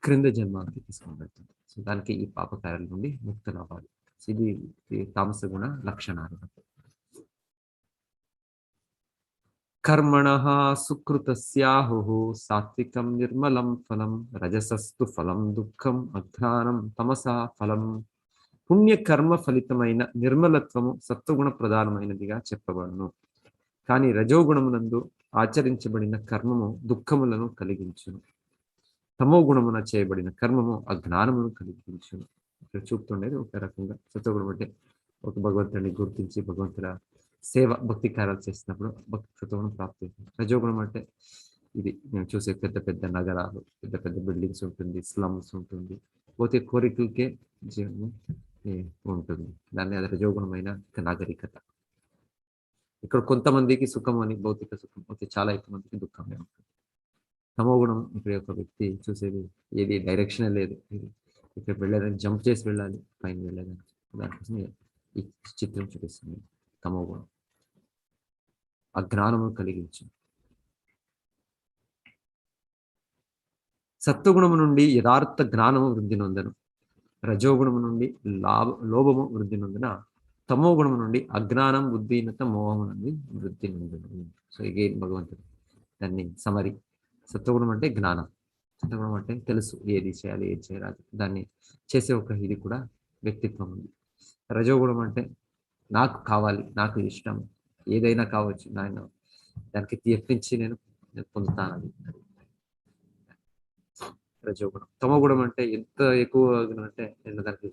క్రింద జన్మానికి తీసుకొని వెళ్తుంది. సో దానికి ఈ పాప కార్యాల నుండి ముక్తులు అవ్వాలి. ఇది తామస గుణ లక్షణాలు. కర్మణః సుకృతస్యాహుః సాత్వికం నిర్మలం ఫలం రజసస్తు ఫలం దుఃఖం అజ్ఞానం తమసా ఫలం. పుణ్యకర్మ ఫలితమైన నిర్మలత్వము సత్వగుణ ప్రధానమైనదిగా చెప్పబడును. కానీ రజోగుణమునందు ఆచరించబడిన కర్మము దుఃఖములను కలిగించును. తమో గుణమున చేయబడిన కర్మము అజ్ఞానమును కలిగించును. ఇక్కడ చూపుతుండేది ఒక రకంగా సత్వగుణం అంటే ఒక భగవంతుడిని గుర్తించి భగవంతుల సేవ భక్తి కార్యాలు చేసినప్పుడు భక్తి సత్వగుణం ప్రాప్తి అవుతుంది. రజోగుణం అంటే ఇది మేము చూసే పెద్ద పెద్ద నగరాలు, పెద్ద పెద్ద బిల్డింగ్స్ ఉంటుంది, స్లమ్స్ ఉంటుంది, పోతే కోరికలకే జీవనం ఉంటుంది. దాన్ని అది రజోగుణమైన నాగరికత. ఇక్కడ కొంతమందికి సుఖం అని భౌతిక సుఖం, పోతే చాలా ఎక్కువ మందికి దుఃఖమే ఉంటుంది. తమో గుణం ఇక్కడ ఒక వ్యక్తి చూసేది ఏది డైరెక్షన్ లేదు, ఇక్కడ వెళ్ళాలని జంప్ చేసి వెళ్ళాలి, పైన వెళ్ళాలని. దానికోసం ఈ చిత్రం చూపిస్తుంది. తమో గుణం అజ్ఞానము కలిగించు. సత్వగుణము నుండి యథార్థ జ్ఞానము వృద్ధి నొందను. రజోగుణము నుండి లోభము వృద్ధి నొందిన. తమో గుణము నుండి అజ్ఞానం, బుద్ధిహీనత, మోహము నుండి వృద్ధి నొందను. సో ఇగేన్ భగవంతుడు దాన్ని సమరి. సత్వగుణం అంటే జ్ఞానం, సత్వగుణం అంటే తెలుసు ఏది చేయాలి ఏది చేయరాదు, దాన్ని చేసే ఒక ఇది కూడా వ్యక్తిత్వం ఉంది. రజోగుణం అంటే నాకు కావాలి, నాకు ఇష్టం, ఏదైనా కావచ్చు, నాయన దానికి యత్నించి నేను పొందుతానని రజోగుణం. తమోగుణం అంటే ఎంత ఎక్కువ అంటే నేను దానికి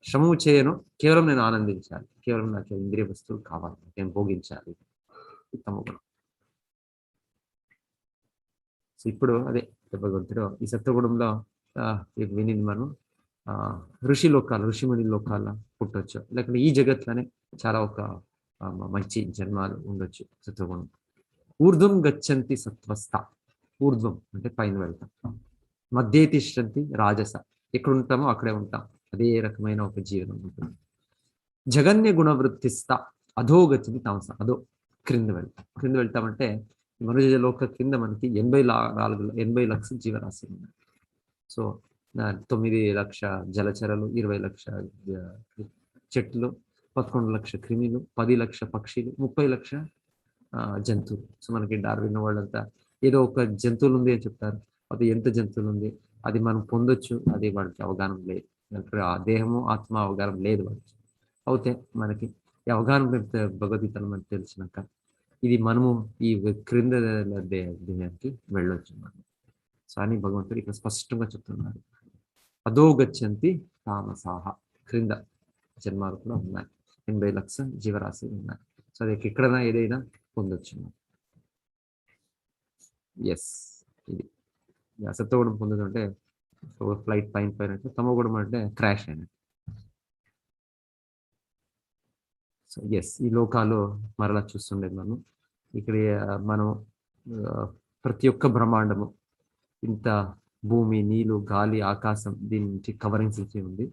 శ్రమము చేయను, కేవలం నేను ఆనందించాలి, కేవలం నాకు ఇంద్రియ వస్తువులు కావాలి, నేను భోగించాలి. తమోగుణం. సో ఇప్పుడు అదే భగవంతుడు ఈ సత్వగుణంలో వినింది మనం ఋషి లోకాలు, ఋషిముని లోకాల్లో పుట్టవచ్చు, లేకపోతే ఈ జగత్లోనే చాలా ఒక మంచి జన్మాలు ఉండొచ్చు. సత్వగుణం. ఊర్ధ్వం గచ్చంతి సత్వస్థ. ఊర్ధ్వం అంటే పైన వెళ్తాం. మధ్య తిష్టంతి రాజస. ఎక్కడ ఉంటామో అక్కడే ఉంటాం, అదే రకమైన ఒక జీవనం ఉంటుంది. జగన్య గుణవృత్తిస్థ. అధోగచ్చంతి తామస. అధో క్రింద వెళ్తాం. క్రింద వెళ్తామంటే మనుజ లోక కింద మనకి 80 లక్షల జీవరాశి ఉన్నాయి. సో 9 లక్షల జలచరలు, 20 లక్షల చెట్లు, 11 లక్షల క్రిమిలు, 10 లక్షల పక్షులు, 30 లక్షల జంతువులు. సో మనకి డార్విన్ వాళ్ళంతా ఏదో ఒక జంతువులు ఉంది అని చెప్తారు, అది ఎంత జంతువులు ఉంది అది మనం పొందొచ్చు, అది వాడికి అవగాహన లేదు, ఆ దేహము ఆత్మ అవగాహన లేదు వాడికి. అయితే మనకి ఈ అవగాహన భగవద్గీతను మనకు తెలిసినాక ఇది మనము ఈ క్రింద దేహానికి వెళ్ళొచ్చు మనం. సో అని భగవంతుడు ఇక్కడ స్పష్టంగా చెప్తున్నారు. అధోగచ్చంతి తామసాహ. క్రింద జన్మాలు కూడా ఉన్నాయి, 80 లక్షల జీవరాశులు ఉన్నాయి. సో అది ఎక్కడైనా ఏదైనా పొందొచ్చు. ఎస్, ఇది సత్వగుణం పొందుతుంటే ఫ్లైట్ పైన పోయినట్టు, తమోగుణం అంటే క్రాష్ అయినట్టు. సో ఎస్, ఈ లోకాలు మరలా చూస్తుండేది మనం ఇక్కడ. మనం ప్రతి ఒక్క బ్రహ్మాండము, ఇంత భూమి, నీళ్ళు, గాలి, ఆకాశం దీని నుంచి కవరింగ్స్ ఇచ్చి ఉంది.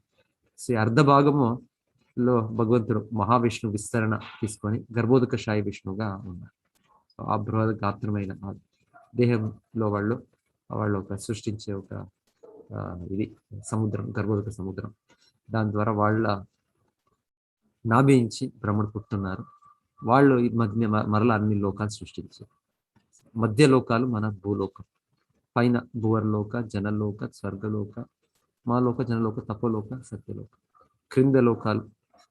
సో ఈ అర్ధ భాగములో భగవంతుడు మహావిష్ణు విస్తరణ తీసుకొని గర్భోదకశాయి విష్ణువుగా ఉన్నారు. సో ఆ బృహద్ గాత్రమైన దేహంలో వాళ్ళు ఒక సృష్టించే ఒక ఇది సముద్రం, గర్భోదక సముద్రం. దాని ద్వారా వాళ్ళ నాభించి బ్రహ్మడు పుట్టున్నారు. వాళ్ళు ఈ మధ్య మరల అన్ని లోకాలు సృష్టించారు. మధ్య లోకాలు మన భూలోకం, పైన భువర్లోక, జనలోక, స్వర్గలోక, మాలోక, జనలోక, తపోలోక, సత్యలోక. క్రింద లోకాలు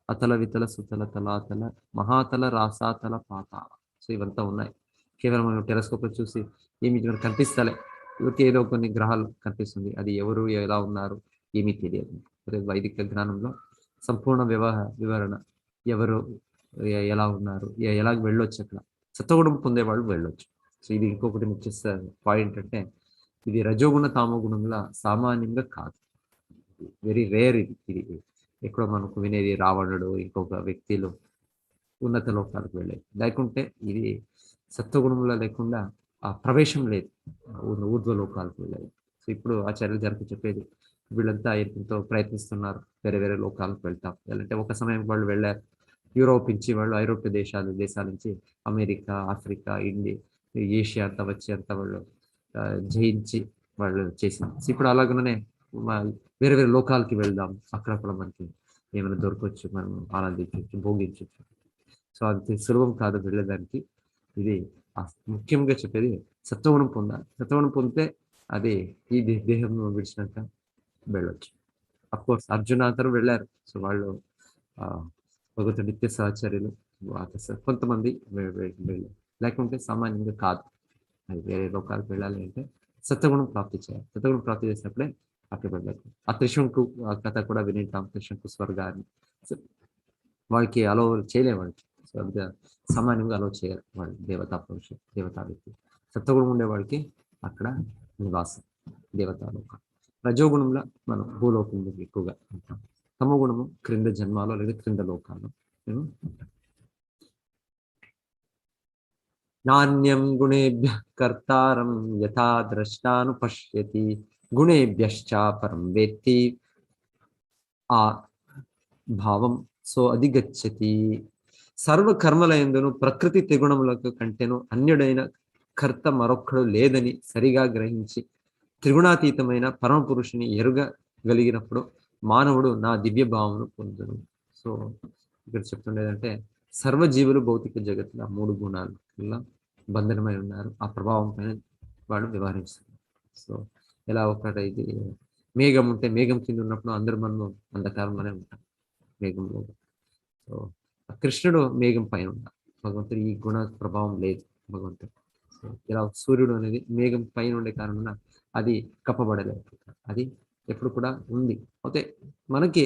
అతల, వితల, సుతల, తలాతల, మహాతల, రాసాతల, పాతాళ. సో ఇవంతా ఉన్నాయి. కేవలం మనం టెలస్కోప్ చూసి ఏమి కనిపిస్తలే, ఇవరికి ఏదో కొన్ని గ్రహాలు కనిపిస్తుంది. అది ఎవరు, ఎలా ఉన్నారు ఏమీ తెలియదు. వైదిక జ్ఞానంలో సంపూర్ణ వివరణ, ఎవరు ఎలా ఉన్నారు, ఎలా వెళ్ళొచ్చు, అక్కడ సత్వగుణం పొందేవాళ్ళు వెళ్ళొచ్చు. సో ఇది ఇంకొకటి ముఖ్య పాయింట్ అంటే, ఇది రజోగుణ తామోగుణంలా సామాన్యంగా కాదు, వెరీ రేర్. ఇది ఎక్కడో మనకు వినేది రావణుడు, ఇంకొక వ్యక్తులు ఉన్నత లోకాలకు వెళ్ళేది. లేకుంటే ఇది సత్వగుణంలో లేకుండా ఆ ప్రవేశం లేదు, ఊర్ధ్వ లోకాలకు వెళ్ళేది. సో ఇప్పుడు ఆచార్యులు జరుపు చెప్పేది, వీళ్ళంతా ఎంతో ప్రయత్నిస్తున్నారు, వేరే వేరే లోకాలకు వెళ్తాం. అంటే ఒక సమయం వాళ్ళు వెళ్ళారు, యూరోప్ నుంచి వాళ్ళు ఐరోప్య దేశాల నుంచి అమెరికా, ఆఫ్రికా, ఇండియా, ఏషియా అంతా వచ్చి అంతా వాళ్ళు జయించి వాళ్ళు చేసింది. ఇప్పుడు అలాగనే వేరే వేరే లోకాలకి వెళ్దాం, అక్కడ కూడా మనకి ఏమైనా దొరకవచ్చు, మనం ఆనందించవచ్చు, భోగించవచ్చు. సో అది సులభం కాదు వెళ్ళేదానికి. ఇది ముఖ్యంగా చెప్పేది సత్వగుణం పొందాలి. సత్వగుణం పొందితే అది ఈ దేహం విడిచినాక వెళ్ళొచ్చు. అఫ్కోర్స్ అర్జున అందరూ వెళ్ళారు. సో వాళ్ళు భగవతుడు నిత్య సహచర్యులు కొంతమంది వెళ్ళారు, లేకుంటే సామాన్యంగా కాదు. అది వేరే లోకాలకు వెళ్ళాలి అంటే సత్వగుణం ప్రాప్తి చేయాలి. సత్వగుణం ప్రాప్తి చేసినప్పుడే అక్కడ వెళ్ళాలి. ఆ త్రిశంకు కథ కూడా వినింటాం, త్రిశంకు స్వర్గాన్ని. సో వాళ్ళకి అలో చేయలేము, వాళ్ళకి సో అంత సామాన్యంగా అలో చేయాలి వాళ్ళు. దేవతా పురుషులు, దేవతా వ్యక్తి. సత్వగుణం ఉండే వాళ్ళకి అక్కడ నివాసం, దేవతాలోకం. రజోగుణంలో మనం భూలోకంలో ఎక్కువగా ఉంటాం. తమోగుణము క్రింద జన్మాలో లేదా క్రింద లోకాల్లో మేము ఉంటాం. నాణ్యం గుణేభ్య కర్తారం యథా ద్రష్టాను పశ్యతి గుణేభ్యశ్చ పరం వేత్తి ఆ భావం సో అధిగచ్చతి. సర్వకర్మలయందును ప్రకృతి త్రిగుణములకు కంటేను అన్యుడైన కర్త మరొక్కడు లేదని సరిగా గ్రహించి త్రిగుణాతీతమైన పరమ పురుషుని ఎరుగగలిగినప్పుడు మానవుడు నా దివ్య భావమును పొందును. సో ఇక్కడ చెప్తుండేదంటే, సర్వజీవులు భౌతిక జగత్తులో 3 గుణాలు బంధనమై ఉన్నారు. ఆ ప్రభావం పైన వాడు వ్యవహరిస్తున్నారు. సో ఎలా ఒకటి ఇది మేఘం ఉంటే, మేఘం కింద ఉన్నప్పుడు అందరూ మనం అంధకారంలోనే ఉంటాం, మేఘంలో. సో కృష్ణుడు మేఘం పైన ఉన్నాడు, భగవంతుడు ఈ గుణ ప్రభావం లేదు భగవంతుడు. సో ఇలా సూర్యుడు అనేది మేఘం పైన ఉండే కారణంగా అది కప్పబడలేదు, అది ఎప్పుడు కూడా ఉంది. అయితే మనకి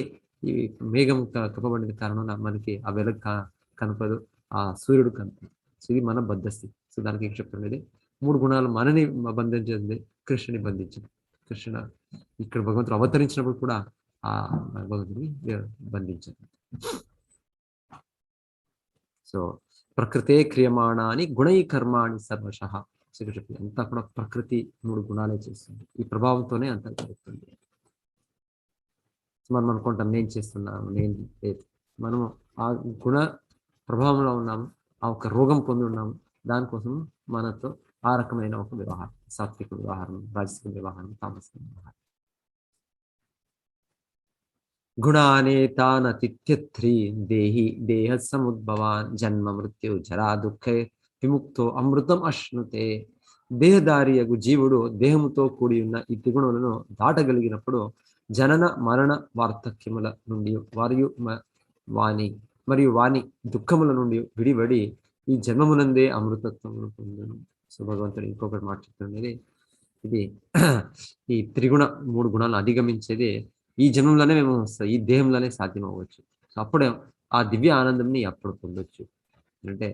ఈ మేఘం కప్పబడిన కారణంగా మనకి ఆ వెలుగు కనపదు, ఆ సూర్యుడు కనపడు. సో ఇది మన బద్ధస్థితి. సో దానికి ఏం చెప్తుండేది, 3 గుణాలు మనని బంధించింది, కృష్ణుని బంధించింది. కృష్ణ ఇక్కడ భగవంతుడు అవతరించినప్పుడు కూడా ఆ భగవంతుని బంధించింది. సో ప్రకృతే క్రియమాణాని గుణై కర్మాణి సర్వశః. చెప్పి అంతా కూడా ప్రకృతి 3 గుణాలే చేస్తుంది, ఈ ప్రభావంతోనే అంతా జరుగుతుంది. మనం అనుకుంటాం నేను చేస్తున్నాను, నేను లేదు. మనము ఆ గుణ ప్రభావంలో ఉన్నాము, ఆ ఒక రోగం పొంది ఉన్నాము. దానికోసం మనతో ఆ రకమైన ఒక వ్యవహారం, సాత్విక వ్యవహారం, రాజసిక వ్యవహారం, తామసిక వ్యవహారం. గుణానేతానతిథ్యత్రి దేహి దేహ సముద్భవాన్ జన్మ మృత్యు జరా దుఃఖే విముక్తో అమృతం అశ్నుతే. దేహదారియగు జీవుడు దేహముతో కూడి ఉన్న ఈ త్రిగుణములను దాటగలిగినప్పుడు జనన మరణ వార్ధక్యముల నుండి వాని దుఃఖముల నుండి విడివడి ఈ జన్మమునందే అమృతత్వమును పొందును. సో భగవంతుడు ఇంకొకటి మాట చెప్తున్నది, ఇది ఈ త్రిగుణ 3 గుణాలను అధిగమించేది ఈ జన్మంలోనే మేము ఈ దేహంలోనే సాధ్యం అవ్వచ్చు. సో అప్పుడే ఆ దివ్య ఆనందంని అప్పుడు పొందొచ్చు. అంటే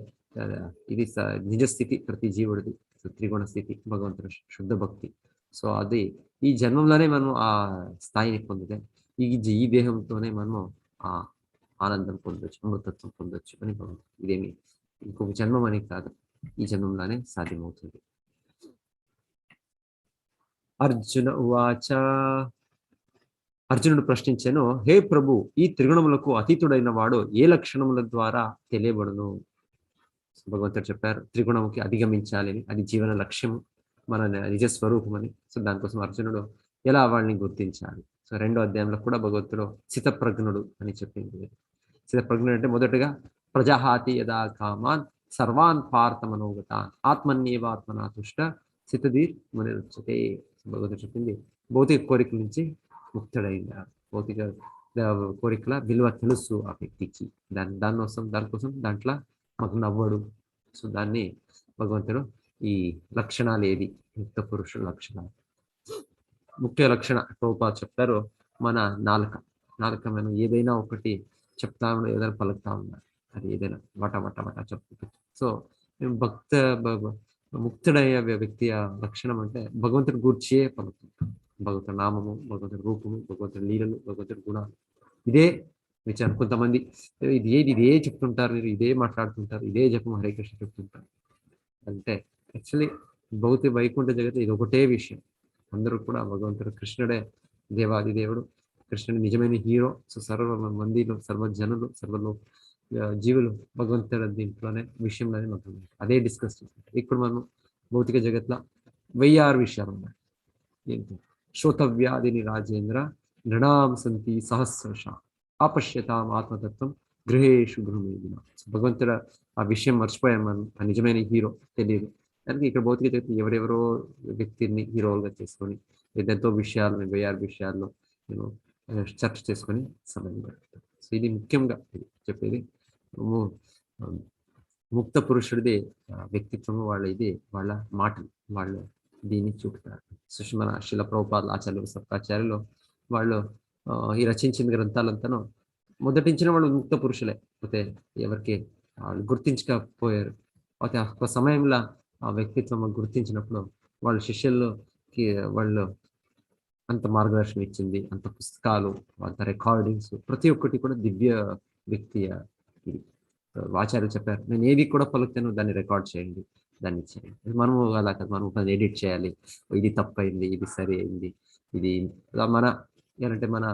ఇది నిజ స్థితి ప్రతి జీవుడిది. త్రిగుణ స్థితి, భగవంతుడు శుద్ధ భక్తి. సో అది ఈ జన్మంలోనే మనం ఆ స్థాయిని పొందితే ఈ దేహంతోనే మనము ఆ ఆనందం పొందొచ్చు, అమృతత్వం పొందొచ్చు అని ఇదేమి ఇంకొక జన్మం అని కాదు, ఈ జన్మంలోనే సాధ్యమవుతుంది. అర్జున ఉవాచ. అర్జునుడు ప్రశ్నించాను, హే ప్రభు, ఈ త్రిగుణములకు అతీతుడైన వాడు ఏ లక్షణముల ద్వారా తెలియబడును? భగవంతుడు చెప్పారు త్రిగుణముకి అధిగమించాలని, అది జీవన లక్ష్యము, మన నిజ స్వరూపమని. సో దానికోసం అర్జునుడు ఎలా వాళ్ళని గుర్తించాలి? సో 2వ అధ్యాయంలో కూడా భగవంతుడు స్థితప్రజ్ఞుడు అని చెప్పింది. స్థితప్రజ్ఞుడు అంటే మొదటగా ప్రజాహాతి యదా కామాన్ సర్వాన్ పార్థ మనోగతాన్ ఆత్మన్యేవాత్మనా తుష్ట స్థితధీర్ మునిరుచ్యతే. భగవంతుడు చెప్పింది భౌతిక కోరికల నుంచి ముక్తుడైన, భౌతిక కోరికల విలువ తెలుసు ఆ వ్యక్తికి, దానికోసం దాంట్లో మాకు నవ్వడు. సో దాన్ని భగవంతుడు ఈ లక్షణాలు ఏది, ముక్త పురుషుల లక్షణాలు, ముఖ్య లక్షణ ప్రభుపాద చెప్తారు మన నాలుక. మనం ఏదైనా ఒకటి చెప్తా ఉన్నా, ఏదైనా పలుకుతా ఉన్నా, అది ఏదైనా వట వట వట చెప్తుంది. సో ముక్తుడయ్యే వ్యక్తి లక్షణం అంటే భగవంతుడి గూర్చియే పలుకుతుంది. భగవంతుడి నామము, భగవంతుడి రూపము, భగవంతుడి లీలలు, భగవంతుడి గుణాలు, ఇదే విచారం. కొంతమంది ఇదే చెప్తుంటారు, మీరు ఇదే మాట్లాడుతుంటారు, ఇదే జపం హరే కృష్ణ చెప్తుంటారు అంటే యాక్చువల్లీ భౌతిక వైకుంఠ జగత్ ఇది ఒకటే విషయం. అందరూ కూడా భగవంతుడు కృష్ణుడే దేవాది దేవుడు, కృష్ణుడు నిజమైన హీరో. సో సర్వ మందిలో, సర్వ జనులు, సర్వలో జీవులు భగవంతుడు దీంట్లోనే విషయంలోనే మనం అదే డిస్కస్ చేస్తుంటాం. ఇప్పుడు మనం భౌతిక జగత్లో 1006 విషయాలు ఉన్నాయి. ఏంటి? శ్రోతవ్యాధిని రాజేంద్ర నృణాం సంతి సహస్రశ ఆపశ్యతాం ఆత్మతత్వం గృహేషు గృహమేదిన. భగవంతుడు ఆ విషయం మర్చిపోయాం మనం, ఆ నిజమైన హీరో తెలియదు. దానికి ఇక్కడ భౌతిక జగత్తు ఎవరెవరో వ్యక్తిని హీరోలుగా చేసుకొని ఎంతో విషయాలను 1006 విషయాల్లో నేను చర్చ చేసుకొని సమయం గడుపుతాను. సో ఇది ముఖ్యంగా చెప్పేది. ముక్త పురుషుడిది వ్యక్తిత్వము, వాళ్ళ మాటలు, వాళ్ళు దీన్ని చూపుతారు. సుష్మన శిల ప్రభుపాదులు, ఆచార్యులు, సప్తాచార్యులు వాళ్ళు ఈ రచించిన గ్రంథాలంతాను మొదటించిన వాళ్ళు ముక్త పురుషులే. అయితే ఎవరికి వాళ్ళు గుర్తించకపోయారు. అయితే ఒక సమయంలో ఆ వ్యక్తిత్వం గుర్తించినప్పుడు వాళ్ళ శిష్యులకి వాళ్ళు అంత మార్గదర్శనం ఇచ్చింది, అంత పుస్తకాలు, అంత రికార్డింగ్స్, ప్రతి ఒక్కటి కూడా దివ్య వ్యక్తి. ఇది ఆచార్యులు చెప్పారు, నేను ఏది కూడా పలుకుతాను దాన్ని రికార్డ్ చేయండి, దాన్ని చేయండి. మనము అలా కాదు, మనం దాన్ని ఎడిట్ చేయాలి, ఇది తప్పైంది, ఇది సరి అయింది, ఇది మన ఏంటంటే మన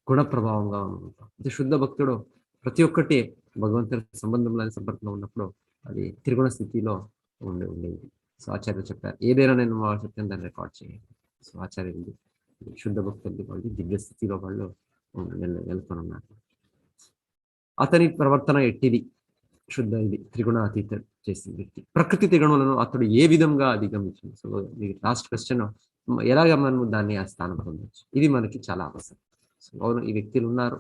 గుణ ప్రభావంగా ఉంటాం. ఇది శుద్ధ భక్తుడు ప్రతి ఒక్కటి భగవంతుడి సంబంధంలోని సంపర్కంలో ఉన్నప్పుడు అది త్రిగుణ స్థితిలో ఉండేది. సో ఆచార్యులు చెప్పారు ఏదైనా నేను చెప్తాను దాన్ని రికార్డ్ చేయండి. సో ఆచార్యులు శుద్ధ భక్తులు వాళ్ళు దివ్య స్థితిలో వాళ్ళు వెళ్తున్నారు ఉన్నారు. అతని ప్రవర్తన ఎట్టిది? శుద్ధ ఇది త్రిగుణాతీత చేసిన వ్యక్తి. ప్రకృతి త్రిగుణాలను అతడు ఏ విధంగా అధిగమించింది? సో మీకు లాస్ట్ క్వశ్చన్, ఎలాగ మనం దాన్ని ఆ స్థానం పొందవచ్చు, ఇది మనకి చాలా అవసరం. సో అవును, ఈ వ్యక్తులు ఉన్నారు,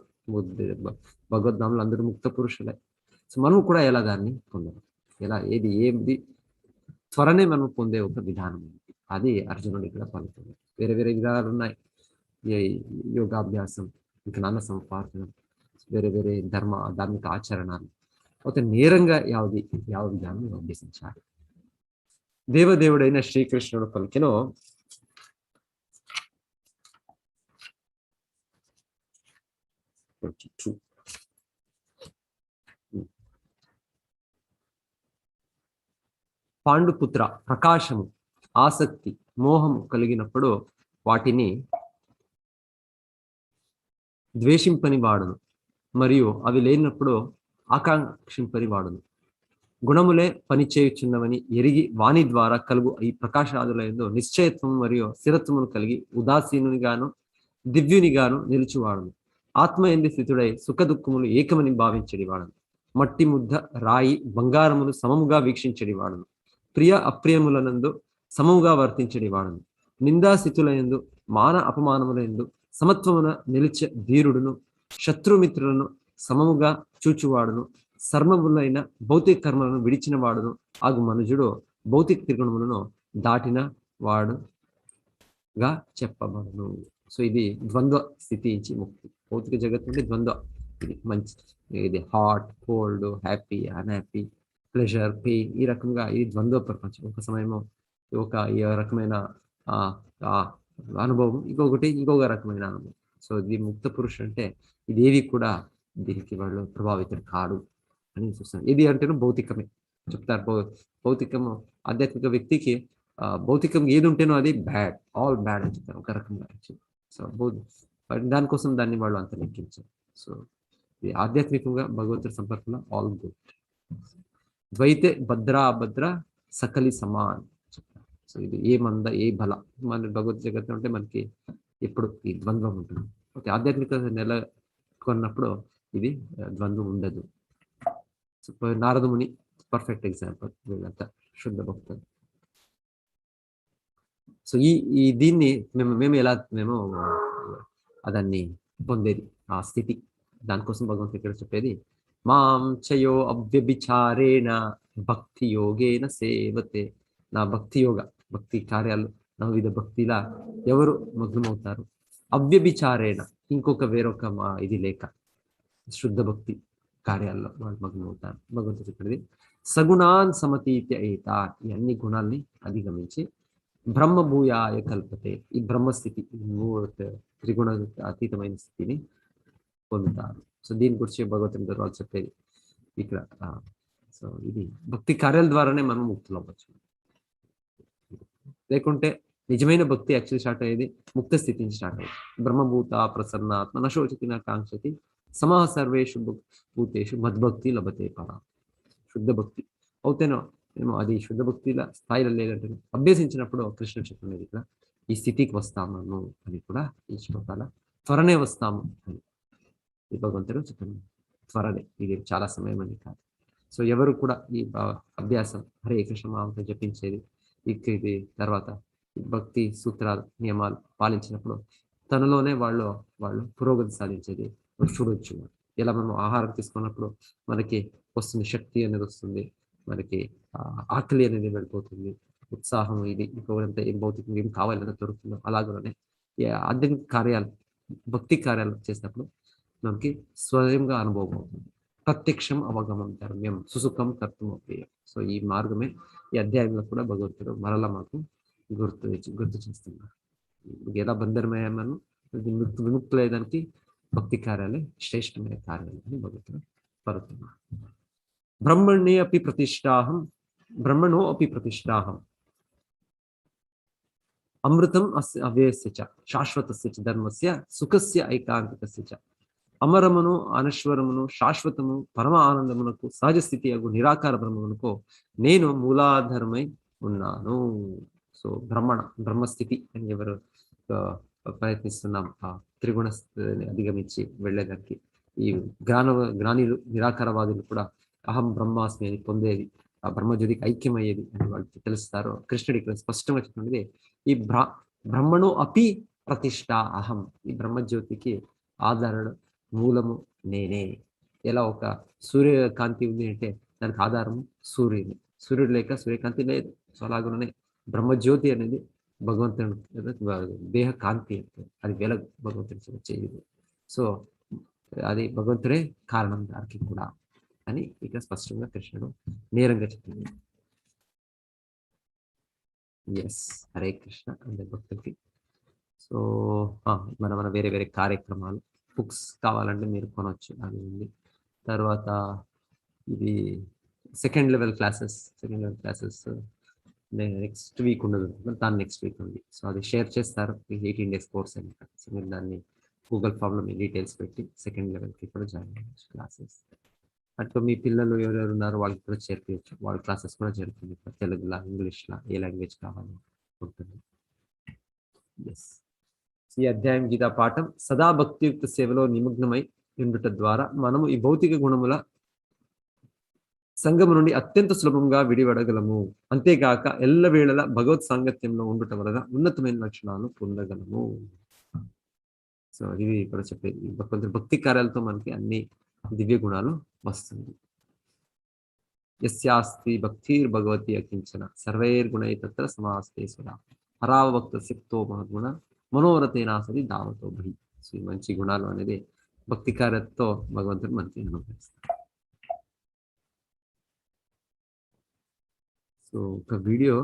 భగవద్ధాములు అందరూ ముక్త పురుషులే. సో మనం కూడా ఎలా దాన్ని పొందాలి, ఎలా ఏది త్వరనే మనం పొందే ఒక విధానం, అది అర్జునుడు ఇక్కడ పలుకుతుంది. వేరే విధానాలు ఉన్నాయి, యోగాభ్యాసం, జ్ఞాన సంపాదనం, వేరే ధార్మిక ఆచరణలు. ఒక నేరంగా యావ విధానం అభ్యసించాలి. దేవదేవుడైన శ్రీకృష్ణుడు పలికిన పాండుపుత్ర, ప్రకాశము, ఆసక్తి, మోహము కలిగినప్పుడు వాటిని ద్వేషింపని వాడును, మరియు అవి లేనప్పుడు ఆకాంక్షింపని వాడును. గుణములే పనిచేయుచున్నవని ఎరిగి వాణి ద్వారా కలుగు ఈ ప్రకాశాదులందు నిశ్చయత్వం మరియు స్థిరత్వమును కలిగి ఉదాసీనునిగాను దివ్యునిగాను నిలిచివాడును. ఆత్మ ఎందు స్థితుడై సుఖ దుఃఖములు ఏకమని భావించడి వాడును. మట్టి ముద్ద, రాయి, బంగారములు సమముగా వీక్షించడి వాడును. ప్రియ అప్రియములనందు సమముగా వర్తించడి వాడును. నిందాస్థితులందు మాన అపమానములందు సమత్వమున నిలిచే ధీరుడును. శత్రుమిత్రులను సమముగా చూచువాడును. సర్వములైన భౌతిక కర్మలను విడిచిన వాడును ఆగు మనుజుడు భౌతిక త్రిగుణములను దాటిన వాడుగా చెప్పబడును. సో ఇది ద్వంద్వ స్థితి నుంచి ముక్తి. భౌతిక జగత్తు నుండి ద్వంద్వ, ఇది మంచి, ఇది hot, cold, happy, unhappy, pleasure, pain, ఈ రకంగా ఇది ద్వంద్వ ప్రపంచం. ఒక సమయము ఈ రకమైన అనుభవం, ఇంకొక రకమైన అనుభవం. సో ఇది ముక్త పురుషుడు అంటే ఇదేవి కూడా దీనికి వాళ్ళు ప్రభావితం కాడు అని చూస్తాను. ఇది అంటేనే భౌతికమే చెప్తారు. భౌతికము ఆధ్యాత్మిక వ్యక్తికి భౌతికం ఏది ఉంటేనో అది బ్యాడ్, ఆల్ బ్యాడ్ అని చెప్తారు ఒక రకంగా. సో దానికోసం దాన్ని వాళ్ళు అంత లెక్కించారు. సో ఇది ఆధ్యాత్మికంగా భగవంతుడి సంపర్కంలో ఆల్ గుడ్. ద్వైతే భద్ర అభద్ర సకలి సమాన్ చెప్తారు. సో ఇది ఏ మంద ఏ బల, మన భగవద్ జగత్తు అంటే మనకి ఎప్పుడు ఈ ద్వంద్వం ఉంటుంది. ఓకే, ఆధ్యాత్మిక నెలకొన్నప్పుడు ఇది ద్వంద్వం ఉండదు. సో నారదముని పర్ఫెక్ట్ ఎగ్జాంపుల్, వీళ్ళంతా శుద్ధ భక్తులు. సో ఈ దీన్ని మేము ఎలా దాన్ని పొందేది ఆ స్థితి, దానికోసం భగవంతుడు ఇక్కడ చెప్పేది మాం చయో అవ్యభిచారేణ భక్తి యోగేన సేవతే. నా భక్తి యోగ, భక్తి కార్యాలు, నవవిధ భక్తిలా ఎవరు మగ్నమవుతారు, అవ్యభిచారేణ వేరొక ఇది లేక శుద్ధ భక్తి కార్యాల్లో వాళ్ళు మగ్నమవుతారు. భగవంతుడు చెప్పేది సగుణాన్ సమతీత్య ఏత, ఈ అన్ని గుణాల్ని అధిగమించి బ్రహ్మభూయాయ కల్పతే, ఈ బ్రహ్మస్థితి, త్రిగుణ అతీతమైన స్థితిని పొందుతారు. సో దీని గురించి భగవంతుని తర్వాత చెప్పేది ఇక్కడ. సో ఇది భక్తి కార్యాల ద్వారానే మనం ముక్తులు అవ్వచ్చు. లేకుంటే నిజమైన భక్తి యాక్చువల్లీ స్టార్ట్ అయ్యేది ముక్త స్థితి నుంచి స్టార్ట్ అయ్యేది. బ్రహ్మభూత ప్రసన్నాత్మ నశోచతి నా కాంక్షతి సమా సర్వేషు భూతేషు మద్భక్తి లభతే పరా. శుద్ధ భక్తి అవుతేనో మేము అది శుద్ధ భక్తిల స్థాయిలో లేదంటే అభ్యసించినప్పుడు కృష్ణ చెప్తున్నది ఇక్కడ ఈ స్థితికి వస్తాము అని కూడా ఈ శ్లోకాల త్వరనే వస్తాము అని ఈ భగవంతుడు చెప్తున్నాడు. త్వరనే, ఇది చాలా సమయం అని కాదు. సో ఎవరు కూడా ఈ అభ్యాసం హరే కృష్ణ మామతో జపించేది ఇది తర్వాత భక్తి సూత్రాలు నియమాలు పాలించినప్పుడు తనలోనే వాళ్ళు పురోగతి సాధించేది చూడొచ్చు. ఎలా మనం ఆహారం తీసుకున్నప్పుడు మనకి వస్తుంది శక్తి అనేది వస్తుంది, మనకి ఆకలి అనేది వెళ్ళిపోతుంది, ఉత్సాహం, ఇది ఇంకొకరంతా ఏం భౌతికంగా ఏం కావాలన్నా దొరుకుతుందో అలాగనే ఆధ్యాత్మిక కార్యాలు భక్తి కార్యాలు చేసినప్పుడు మనకి స్వయంగా అనుభవం అవుతుంది. ప్రత్యక్షం అవగమం ధర్మ్యం సుసుఖం కర్తం. సో ఈ మార్గమే ఈ అధ్యాయంలో కూడా భగవంతుడు మరలా మాకు గుర్తు చేస్తున్నారు. ఎలా బంధనమయ్యామను విముక్తులయ్యేదానికి భక్తి కార్యాలే శ్రేష్టమైన కార్యాలు అని భగవంతుడు పలుకుతున్నారు. బ్రహ్మణో అపి ప్రతిష్టాహం అమృతం అవ్యయస్య చ శాశ్వతస్య చ ధర్మస్య సుఖస్య ఐకాంతికస్య చ. అమరమును అనశ్వరమును శాశ్వతము పరమ ఆనందమునకు సహజ స్థితి అగు నిరాకార బ్రహ్మమునకు నేను మూలాధారమై ఉన్నాను. సో బ్రహ్మస్థితి అని ఎవరు ప్రయత్నిస్తున్నాం ఆ త్రిగుణ అధిగమించి వెళ్ళేదానికి, ఈ జ్ఞానిలు నిరాకారవాదులు కూడా అహం బ్రహ్మాస్మి అని పొందేది, ఆ బ్రహ్మజ్యోతికి ఐక్యమయ్యేది అని వాళ్ళు తెలుస్తారో కృష్ణుడు ఇక్కడ స్పష్టంగా చెప్తున్నది ఈ బ్రహ్మణో అపి ప్రతిష్ట అహం. ఈ బ్రహ్మజ్యోతికి ఆధారణ మూలము నేనే. ఎలా ఒక సూర్యకాంతి ఉంది అంటే దానికి ఆధారము సూర్యుడు లేక సూర్యకాంతి లేదు. సో అలాగనే బ్రహ్మజ్యోతి అనేది భగవంతుడు దేహ కాంతి అంటే అది భగవంతుడి వచ్చేది. సో అది భగవంతుడే కారణం దానికి కూడా అని ఇక స్పష్టంగా కృష్ణుడు నేరంగా చెప్పింది. ఎస్, హరే కృష్ణ అందరి భక్తులకి. సో మన వేరే కార్యక్రమాలు బుక్స్ కావాలంటే మీరు కొనవచ్చు, అది ఉంది. తర్వాత ఇది second level classes next week ఉండదు, దాని నెక్స్ట్ వీక్ ఉంది. సో అది షేర్ చేస్తారు 18 days కోర్స్ అని. సో మీరు దాన్ని గూగుల్ ఫామ్లో మీ డీటెయిల్స్ పెట్టి సెకండ్ లెవెల్కి కూడా జాయిన్ అవ్వచ్చు క్లాసెస్. అట్లా మీ పిల్లలు ఎవరెవరు ఉన్నారో వాళ్ళకి కూడా చేర్పించచ్చు, వాళ్ళ క్లాసెస్ కూడా జరుగుతుంది. తెలుగులా ఇంగ్లీష్లా ఏ లాంగ్వేజ్ కావాలి ఉంటుంది. ఎస్, ఈ అధ్యాయం గీతా పాఠం సదా భక్తియుక్త సేవలో నిమగ్నమై ఉండుట ద్వారా మనము ఈ భౌతిక గుణముల సంగము నుండి అత్యంత సులభంగా విడిపడగలము. అంతేగాక ఎల్లవేళలా భగవత్ సాంగత్యంలో ఉండుట వలన ఉన్నతమైన లక్షణాలు పొందగలము. సో ఇది ఇక్కడ చెప్పేది కొంచెం భక్తి కార్యాలతో మనకి అన్ని దివ్య గుణాలు వస్తుంది. యస్యాస్తి భక్తిర్ భగవతి అకించన సర్వైర్గుణై తత్ర సమాస్తేశ్వర హరావక్త శక్తో మహద్గుణ మనోరథేనాసరి దావతో భి. సో ఈ మంచి గుణాలు అనేది భక్తి కార్యంతో భగవంతుడు మనకి అనుభవిస్తారు. సో ఒక వీడియో